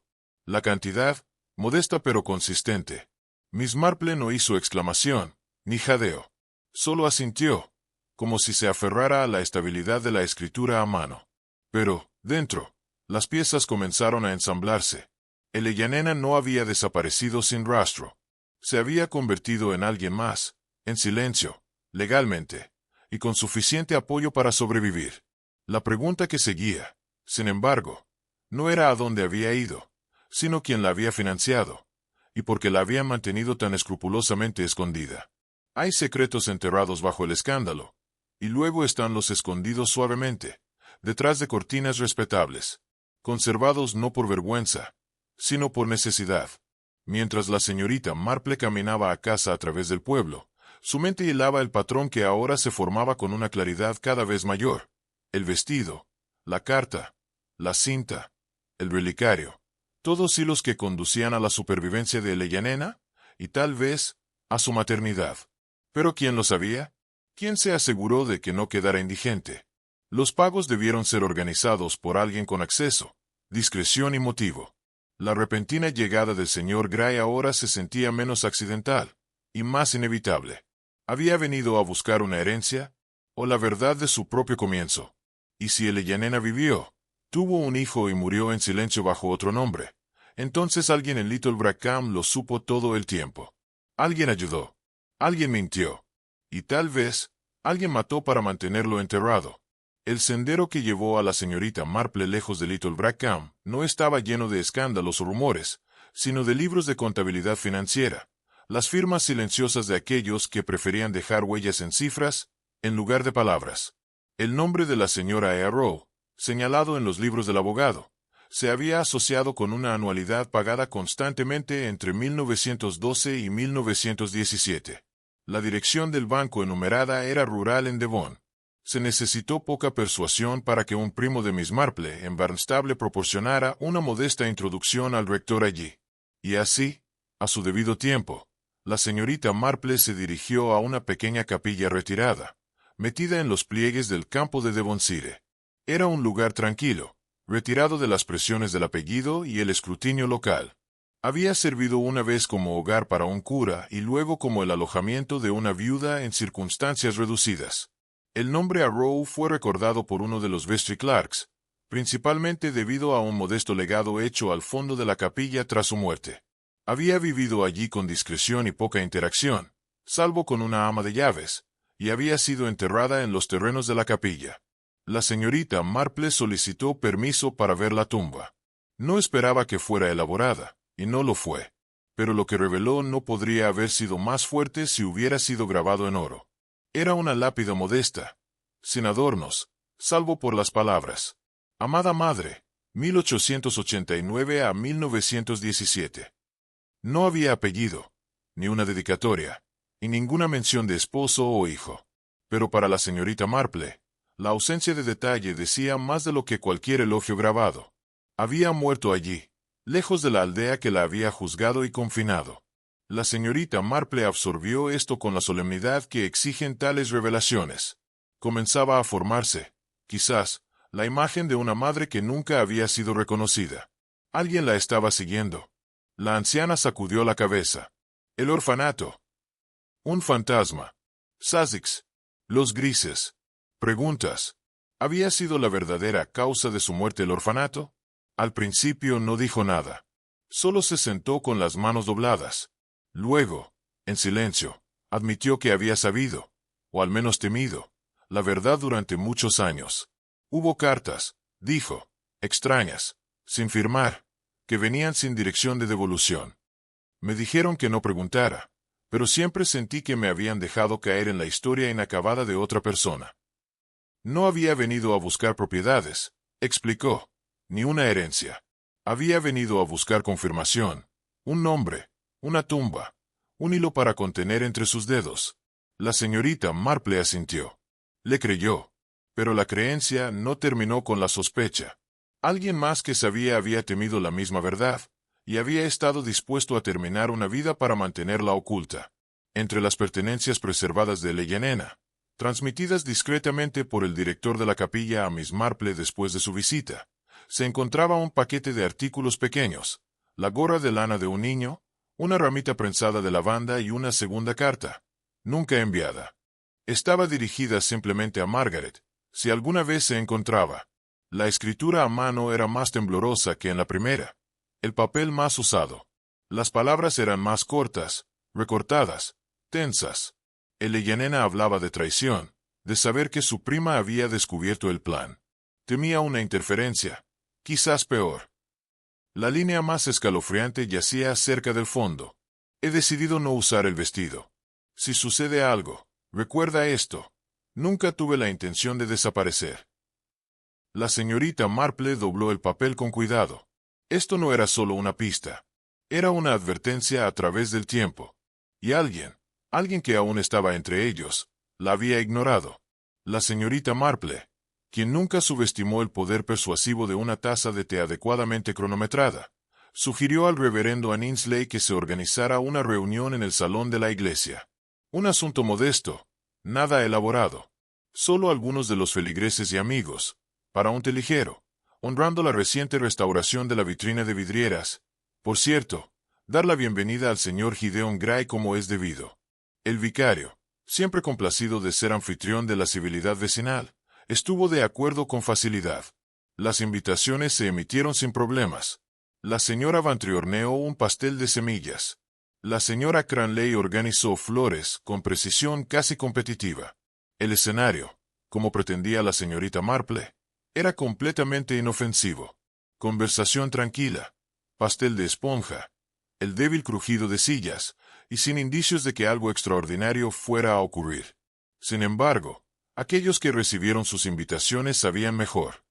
La cantidad, modesta pero consistente. Miss Marple no hizo exclamación, ni jadeo. Solo asintió, como si se aferrara a la estabilidad de la escritura a mano. Pero, dentro, las piezas comenzaron a ensamblarse. El Leyanena no había desaparecido sin rastro. Se había convertido en alguien más, en silencio, legalmente, y con suficiente apoyo para sobrevivir. La pregunta que seguía, sin embargo, no era a dónde había ido, sino quién la había financiado, y por qué la habían mantenido tan escrupulosamente escondida. Hay secretos enterrados bajo el escándalo, y luego están los escondidos suavemente, detrás de cortinas respetables, conservados no por vergüenza, sino por necesidad. Mientras la señorita Marple caminaba a casa a través del pueblo, su mente hilaba el patrón que ahora se formaba con una claridad cada vez mayor. El vestido, la carta, la cinta, el relicario, todos hilos que conducían a la supervivencia de Leyanena, y tal vez, a su maternidad. ¿Pero quién lo sabía? ¿Quién se aseguró de que no quedara indigente? Los pagos debieron ser organizados por alguien con acceso, discreción y motivo. La repentina llegada del señor Gray ahora se sentía menos accidental, y más inevitable. ¿Había venido a buscar una herencia? ¿O la verdad de su propio comienzo? Y si Leyanena vivió, tuvo un hijo y murió en silencio bajo otro nombre, entonces alguien en Little Brackham lo supo todo el tiempo. Alguien ayudó. Alguien mintió. Y tal vez, alguien mató para mantenerlo enterrado. El sendero que llevó a la señorita Marple lejos de Little Brackham no estaba lleno de escándalos o rumores, sino de libros de contabilidad financiera, las firmas silenciosas de aquellos que preferían dejar huellas en cifras, en lugar de palabras. El nombre de la señora Arrow, señalado en los libros del abogado, se había asociado con una anualidad pagada constantemente entre 1912 y 1917. La dirección del banco enumerada era rural en Devon. Se necesitó poca persuasión para que un primo de Miss Marple en Barnstable proporcionara una modesta introducción al rector allí. Y así, a su debido tiempo, la señorita Marple se dirigió a una pequeña capilla retirada, metida en los pliegues del campo de Devonshire. Era un lugar tranquilo, retirado de las presiones del apellido y el escrutinio local. Había servido una vez como hogar para un cura y luego como el alojamiento de una viuda en circunstancias reducidas. El nombre Arrow fue recordado por uno de los Vestry Clarks, principalmente debido a un modesto legado hecho al fondo de la capilla tras su muerte. Había vivido allí con discreción y poca interacción, salvo con una ama de llaves, y había sido enterrada en los terrenos de la capilla. La señorita Marple solicitó permiso para ver la tumba. No esperaba que fuera elaborada, y no lo fue. Pero lo que reveló no podría haber sido más fuerte si hubiera sido grabado en oro. Era una lápida modesta, sin adornos, salvo por las palabras: Amada Madre, 1889 a 1917. No había apellido, ni una dedicatoria, y ninguna mención de esposo o hijo. Pero para la señorita Marple, la ausencia de detalle decía más de lo que cualquier elogio grabado. Había muerto allí, lejos de la aldea que la había juzgado y confinado. La señorita Marple absorbió esto con la solemnidad que exigen tales revelaciones. Comenzaba a formarse, quizás, la imagen de una madre que nunca había sido reconocida. Alguien la estaba siguiendo. La anciana sacudió la cabeza. El orfanato. Un fantasma. Sussex. Los grises. Preguntas. ¿Había sido la verdadera causa de su muerte el orfanato? Al principio no dijo nada. Solo se sentó con las manos dobladas. Luego, en silencio, admitió que había sabido, o al menos temido, la verdad durante muchos años. Hubo cartas, dijo, extrañas, sin firmar, que venían sin dirección de devolución. Me dijeron que no preguntara, pero siempre sentí que me habían dejado caer en la historia inacabada de otra persona. No había venido a buscar propiedades, explicó, ni una herencia. Había venido a buscar confirmación, un nombre, una tumba, un hilo para contener entre sus dedos. La señorita Marple asintió. Le creyó, pero la creencia no terminó con la sospecha. Alguien más que sabía había temido la misma verdad, y había estado dispuesto a terminar una vida para mantenerla oculta. Entre las pertenencias preservadas de Leyenena, transmitidas discretamente por el director de la capilla a Miss Marple después de su visita, se encontraba un paquete de artículos pequeños, la gorra de lana de un niño, una ramita prensada de lavanda y una segunda carta, nunca enviada. Estaba dirigida simplemente a Margaret, si alguna vez se encontraba. La escritura a mano era más temblorosa que en la primera, el papel más usado. Las palabras eran más cortas, recortadas, tensas. Leyenena hablaba de traición, de saber que su prima había descubierto el plan. Temía una interferencia, quizás peor. La línea más escalofriante yacía cerca del fondo. He decidido no usar el vestido. Si sucede algo, recuerda esto. Nunca tuve la intención de desaparecer. La señorita Marple dobló el papel con cuidado. Esto no era solo una pista. Era una advertencia a través del tiempo. Y alguien que aún estaba entre ellos, la había ignorado. La señorita Marple, quien nunca subestimó el poder persuasivo de una taza de té adecuadamente cronometrada, sugirió al reverendo Annesley que se organizara una reunión en el salón de la iglesia. Un asunto modesto, nada elaborado. Solo algunos de los feligreses y amigos, para un té ligero, honrando la reciente restauración de la vitrina de vidrieras. Por cierto, dar la bienvenida al señor Gideon Gray como es debido. El vicario, siempre complacido de ser anfitrión de la civilidad vecinal, estuvo de acuerdo con facilidad. Las invitaciones se emitieron sin problemas. La señora Vantry horneó un pastel de semillas. La señora Cranley organizó flores con precisión casi competitiva. El escenario, como pretendía la señorita Marple, era completamente inofensivo. Conversación tranquila, pastel de esponja, el débil crujido de sillas, y sin indicios de que algo extraordinario fuera a ocurrir. Sin embargo, aquellos que recibieron sus invitaciones sabían mejor.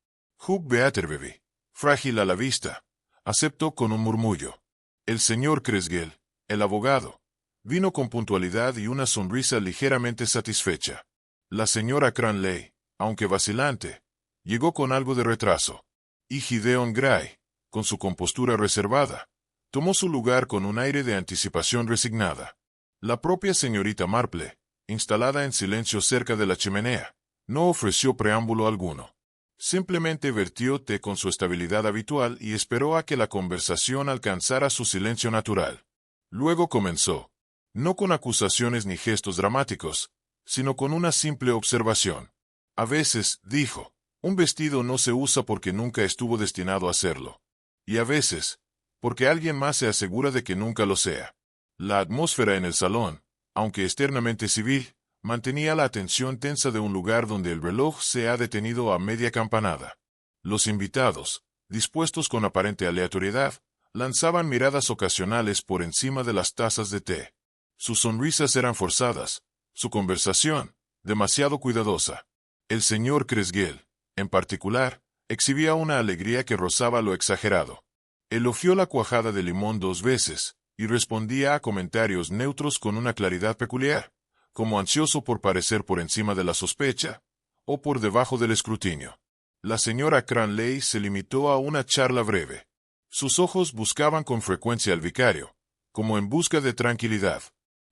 Hugh Beaterbaby, frágil a la vista, aceptó con un murmullo. El señor Creswell, el abogado, vino con puntualidad y una sonrisa ligeramente satisfecha. La señora Cranley, aunque vacilante, llegó con algo de retraso. Y Gideon Gray, con su compostura reservada, tomó su lugar con un aire de anticipación resignada. La propia señorita Marple, instalada en silencio cerca de la chimenea, no ofreció preámbulo alguno. Simplemente vertió té con su estabilidad habitual y esperó a que la conversación alcanzara su silencio natural. Luego comenzó, no con acusaciones ni gestos dramáticos, sino con una simple observación. A veces, dijo, un vestido no se usa porque nunca estuvo destinado a serlo. Y a veces, porque alguien más se asegura de que nunca lo sea. La atmósfera en el salón, aunque externamente civil, mantenía la atención tensa de un lugar donde el reloj se ha detenido a media campanada. Los invitados, dispuestos con aparente aleatoriedad, lanzaban miradas ocasionales por encima de las tazas de té. Sus sonrisas eran forzadas, su conversación, demasiado cuidadosa. El señor Creswell, en particular, exhibía una alegría que rozaba lo exagerado. Elogió la cuajada de limón 2 veces, y respondía a comentarios neutros con una claridad peculiar, como ansioso por parecer por encima de la sospecha, o por debajo del escrutinio. La señora Cranley se limitó a una charla breve. Sus ojos buscaban con frecuencia al vicario, como en busca de tranquilidad.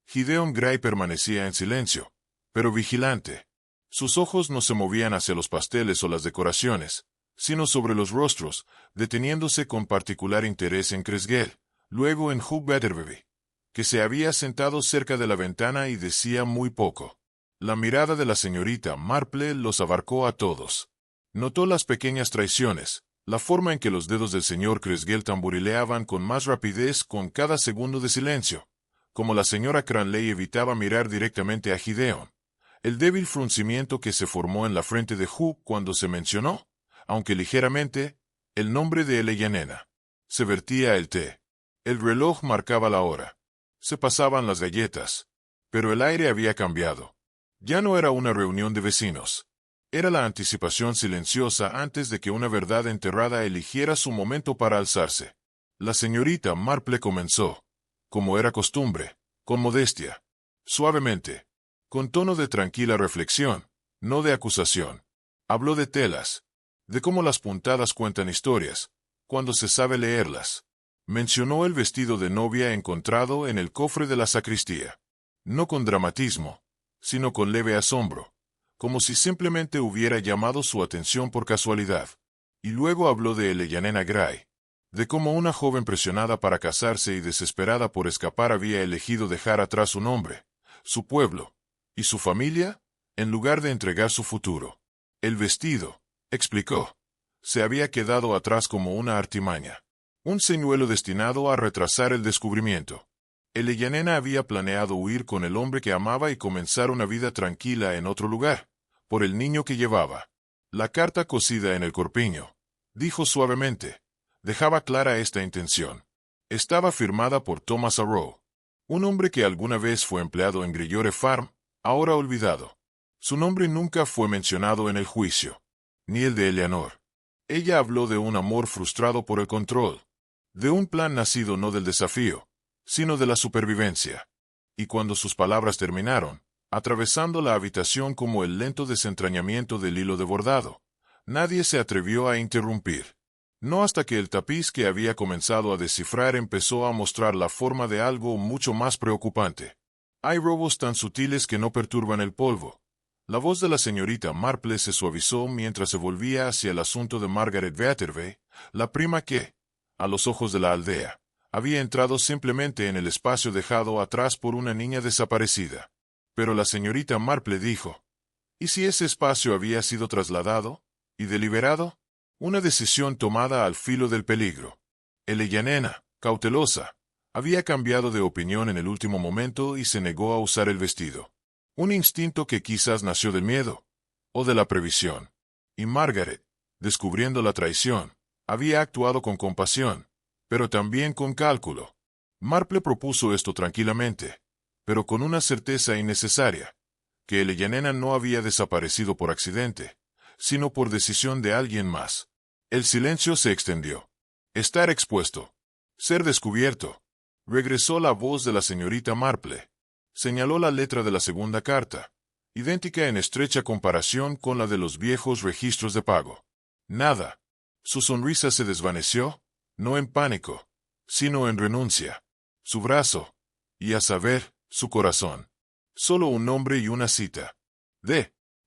Gideon Gray permanecía en silencio, pero vigilante. Sus ojos no se movían hacia los pasteles o las decoraciones, sino sobre los rostros, deteniéndose con particular interés en Creswell, luego en Hugh Betterby, que se había sentado cerca de la ventana y decía muy poco. La mirada de la señorita Marple los abarcó a todos. Notó las pequeñas traiciones, la forma en que los dedos del señor Creswell tamborileaban con más rapidez con cada segundo de silencio, como la señora Cranley evitaba mirar directamente a Gideon, el débil fruncimiento que se formó en la frente de Hugh cuando se mencionó, aunque ligeramente, el nombre de Eleyanena. Se vertía el té. El reloj marcaba la hora. Se pasaban las galletas. Pero el aire había cambiado. Ya no era una reunión de vecinos. Era la anticipación silenciosa antes de que una verdad enterrada eligiera su momento para alzarse. La señorita Marple comenzó, como era costumbre, con modestia, suavemente, con tono de tranquila reflexión, no de acusación. Habló de telas, de cómo las puntadas cuentan historias, cuando se sabe leerlas. Mencionó el vestido de novia encontrado en el cofre de la sacristía. No con dramatismo, sino con leve asombro, como si simplemente hubiera llamado su atención por casualidad. Y luego habló de Eleyanena Gray, de cómo una joven presionada para casarse y desesperada por escapar había elegido dejar atrás su nombre, su pueblo y su familia, en lugar de entregar su futuro. El vestido, explicó, se había quedado atrás como una artimaña, un señuelo destinado a retrasar el descubrimiento. Eleyanena había planeado huir con el hombre que amaba y comenzar una vida tranquila en otro lugar, por el niño que llevaba. La carta cosida en el corpiño, dijo suavemente, dejaba clara esta intención. Estaba firmada por Thomas Arrow, un hombre que alguna vez fue empleado en Greyore Farm, ahora olvidado. Su nombre nunca fue mencionado en el juicio, ni el de Eleanor. Ella habló de un amor frustrado por el control, de un plan nacido no del desafío, sino de la supervivencia. Y cuando sus palabras terminaron, atravesando la habitación como el lento desentrañamiento del hilo de bordado, nadie se atrevió a interrumpir. No hasta que el tapiz que había comenzado a descifrar empezó a mostrar la forma de algo mucho más preocupante. Hay robos tan sutiles que no perturban el polvo. La voz de la señorita Marple se suavizó mientras se volvía hacia el asunto de Margaret Betterby, la prima que, a los ojos de la aldea, había entrado simplemente en el espacio dejado atrás por una niña desaparecida. Pero la señorita Marple dijo, ¿y si ese espacio había sido trasladado y deliberado? Una decisión tomada al filo del peligro. Eleyanena, cautelosa, había cambiado de opinión en el último momento y se negó a usar el vestido. Un instinto que quizás nació del miedo, o de la previsión. Y Margaret, descubriendo la traición, había actuado con compasión, pero también con cálculo. Marple propuso esto tranquilamente, pero con una certeza innecesaria, que Eleyanena no había desaparecido por accidente, sino por decisión de alguien más. El silencio se extendió. Estar expuesto. Ser descubierto. Regresó la voz de la señorita Marple. Señaló la letra de la segunda carta, idéntica en estrecha comparación con la de los viejos registros de pago. Nada. Su sonrisa se desvaneció, no en pánico, sino en renuncia. Su brazo, y a saber, su corazón. Solo un nombre y una cita.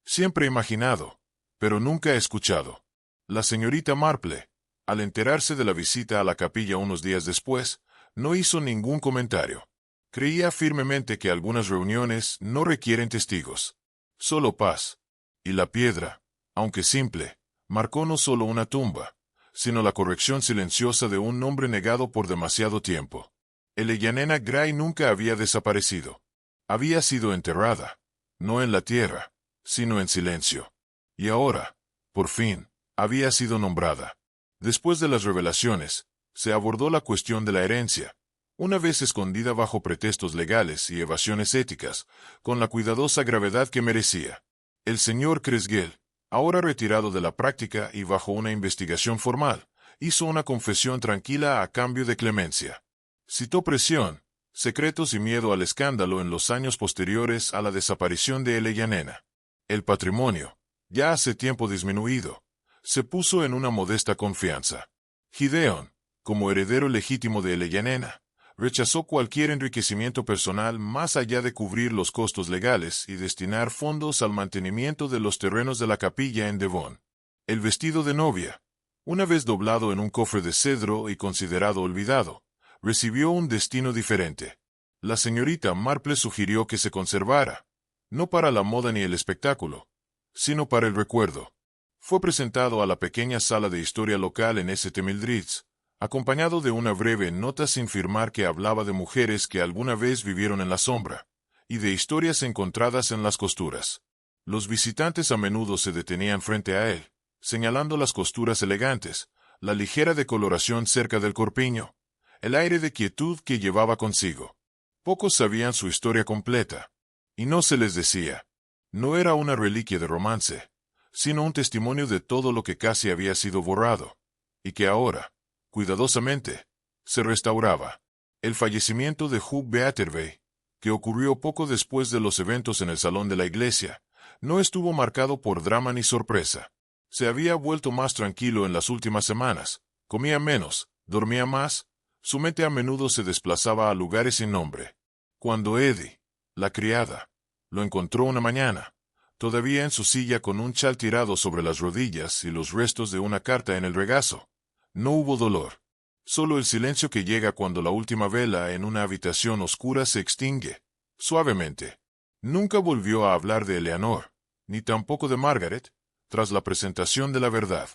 Siempre imaginado, pero nunca escuchado. La señorita Marple, al enterarse de la visita a la capilla unos días después, no hizo ningún comentario. Creía firmemente que algunas reuniones no requieren testigos, solo paz. Y la piedra, aunque simple, marcó no solo una tumba, sino la corrección silenciosa de un nombre negado por demasiado tiempo. Eleyanena Gray nunca había desaparecido. Había sido enterrada, no en la tierra, sino en silencio. Y ahora, por fin, había sido nombrada. Después de las revelaciones, se abordó la cuestión de la herencia, una vez escondida bajo pretextos legales y evasiones éticas, con la cuidadosa gravedad que merecía. El señor Creswell, ahora retirado de la práctica y bajo una investigación formal, hizo una confesión tranquila a cambio de clemencia. Citó presión, secretos y miedo al escándalo en los años posteriores a la desaparición de Eleyanena. El patrimonio, ya hace tiempo disminuido, se puso en una modesta confianza. Gideon, como heredero legítimo de Eleyanena, rechazó cualquier enriquecimiento personal más allá de cubrir los costos legales y destinar fondos al mantenimiento de los terrenos de la capilla en Devon. El vestido de novia, una vez doblado en un cofre de cedro y considerado olvidado, recibió un destino diferente. La señorita Marple sugirió que se conservara, no para la moda ni el espectáculo, sino para el recuerdo. Fue presentado a la pequeña sala de historia local en St. Mildred's, acompañado de una breve nota sin firmar que hablaba de mujeres que alguna vez vivieron en la sombra, y de historias encontradas en las costuras. Los visitantes a menudo se detenían frente a él, señalando las costuras elegantes, la ligera decoloración cerca del corpiño, el aire de quietud que llevaba consigo. Pocos sabían su historia completa, y no se les decía. No era una reliquia de romance, sino un testimonio de todo lo que casi había sido borrado, y que ahora, cuidadosamente, se restauraba. El fallecimiento de Hugh Beaterby, que ocurrió poco después de los eventos en el salón de la iglesia, no estuvo marcado por drama ni sorpresa. Se había vuelto más tranquilo en las últimas semanas, comía menos, dormía más, su mente a menudo se desplazaba a lugares sin nombre. Cuando Eddie, la criada, lo encontró una mañana, todavía en su silla con un chal tirado sobre las rodillas y los restos de una carta en el regazo, no hubo dolor. Solo el silencio que llega cuando la última vela en una habitación oscura se extingue, suavemente. Nunca volvió a hablar de Eleanor, ni tampoco de Margaret, tras la presentación de la verdad.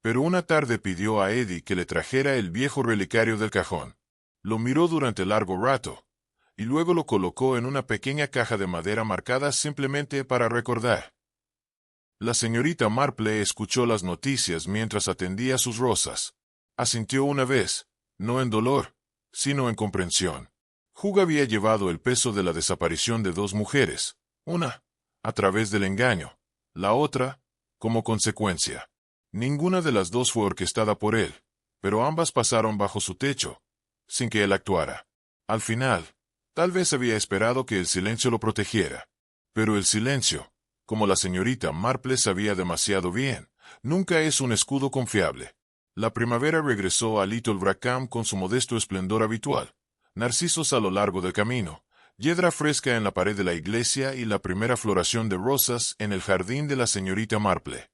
Pero una tarde pidió a Eddie que le trajera el viejo relicario del cajón. Lo miró durante largo rato, y luego lo colocó en una pequeña caja de madera marcada simplemente para recordar. La señorita Marple escuchó las noticias mientras atendía sus rosas. Asintió una vez, no en dolor, sino en comprensión. Hugh había llevado el peso de la desaparición de dos mujeres, una, a través del engaño, la otra, como consecuencia. Ninguna de las dos fue orquestada por él, pero ambas pasaron bajo su techo, sin que él actuara. Al final, tal vez había esperado que el silencio lo protegiera. Pero el silencio, como la señorita Marple sabía demasiado bien, nunca es un escudo confiable. La primavera regresó a Little Brackham con su modesto esplendor habitual. Narcisos a lo largo del camino, yedra fresca en la pared de la iglesia y la primera floración de rosas en el jardín de la señorita Marple.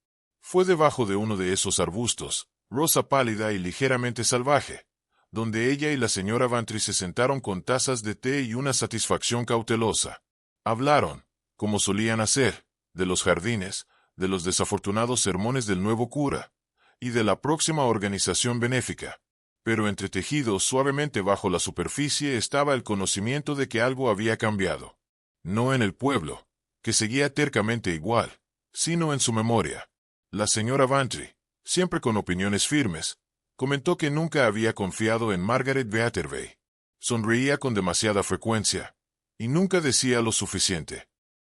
Fue debajo de uno de esos arbustos, rosa pálida y ligeramente salvaje, donde ella y la señora Bantry se sentaron con tazas de té y una satisfacción cautelosa. Hablaron, como solían hacer, de los jardines, de los desafortunados sermones del nuevo cura, y de la próxima organización benéfica. Pero entretejido suavemente bajo la superficie estaba el conocimiento de que algo había cambiado. No en el pueblo, que seguía tercamente igual, sino en su memoria. La señora Bantry, siempre con opiniones firmes, comentó que nunca había confiado en Margaret Beaterby. Sonreía con demasiada frecuencia, y nunca decía lo suficiente.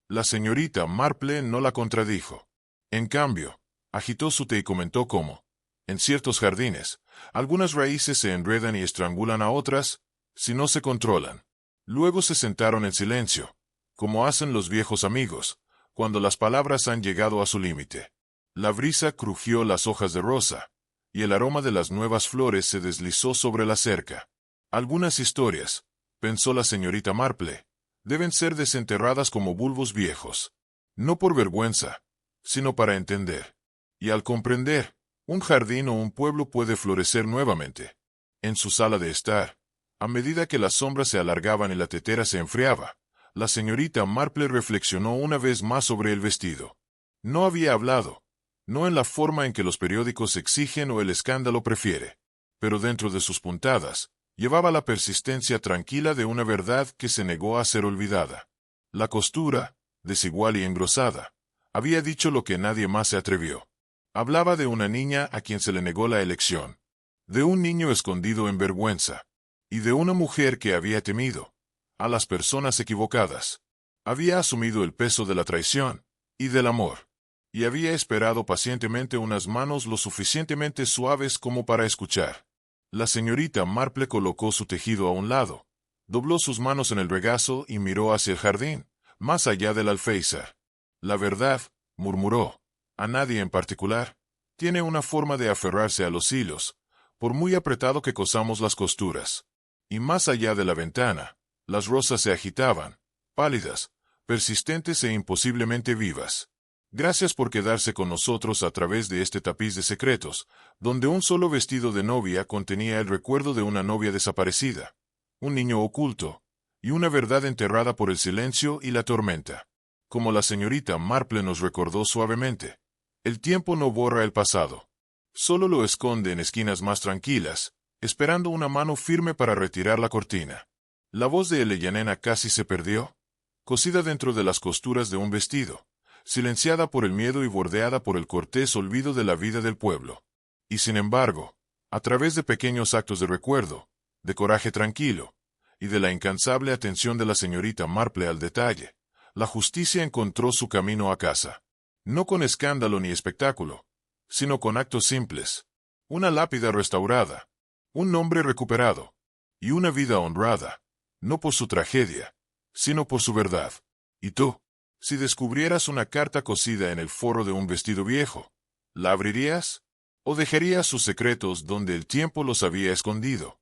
La señorita Marple no la contradijo. En cambio, agitó su té y comentó cómo, en ciertos jardines, algunas raíces se enredan y estrangulan a otras, si no se controlan. Luego se sentaron en silencio, como hacen los viejos amigos, cuando las palabras han llegado a su límite. La brisa crujió las hojas de rosa, y el aroma de las nuevas flores se deslizó sobre la cerca. Algunas historias, pensó la señorita Marple, deben ser desenterradas como bulbos viejos. No por vergüenza, sino para entender. Y al comprender, un jardín o un pueblo puede florecer nuevamente. En su sala de estar, a medida que las sombras se alargaban y la tetera se enfriaba, la señorita Marple reflexionó una vez más sobre el vestido. No había hablado, no en la forma en que los periódicos exigen o el escándalo prefiere, pero dentro de sus puntadas, llevaba la persistencia tranquila de una verdad que se negó a ser olvidada. La costura, desigual y engrosada, había dicho lo que nadie más se atrevió. Hablaba de una niña a quien se le negó la elección, de un niño escondido en vergüenza, y de una mujer que había temido a las personas equivocadas. Había asumido el peso de la traición y del amor, y había esperado pacientemente unas manos lo suficientemente suaves como para escuchar. La señorita Marple colocó su tejido a un lado, Dobló sus manos en el regazo y miró hacia el jardín, más allá del alféizar. La verdad, murmuró, a nadie en particular, tiene una forma de aferrarse a los hilos, por muy apretado que cosamos las costuras. Y más allá de la ventana, las rosas se agitaban, pálidas, persistentes e imposiblemente vivas. Gracias por quedarse con nosotros a través de este tapiz de secretos, donde un solo vestido de novia contenía el recuerdo de una novia desaparecida, un niño oculto, y una verdad enterrada por el silencio y la tormenta. Como la señorita Marple nos recordó suavemente, el tiempo no borra el pasado. Solo lo esconde en esquinas más tranquilas, esperando una mano firme para retirar la cortina. La voz de Eleyanena casi se perdió, cosida dentro de las costuras de un vestido, silenciada por el miedo y bordeada por el cortés olvido de la vida del pueblo. Y sin embargo, a través de pequeños actos de recuerdo, de coraje tranquilo, y de la incansable atención de la señorita Marple al detalle, la justicia encontró su camino a casa. No con escándalo ni espectáculo, sino con actos simples. Una lápida restaurada, un nombre recuperado, y una vida honrada, no por su tragedia, sino por su verdad. ¿Y tú? Si descubrieras una carta cosida en el forro de un vestido viejo, ¿la abrirías? ¿O dejarías sus secretos donde el tiempo los había escondido?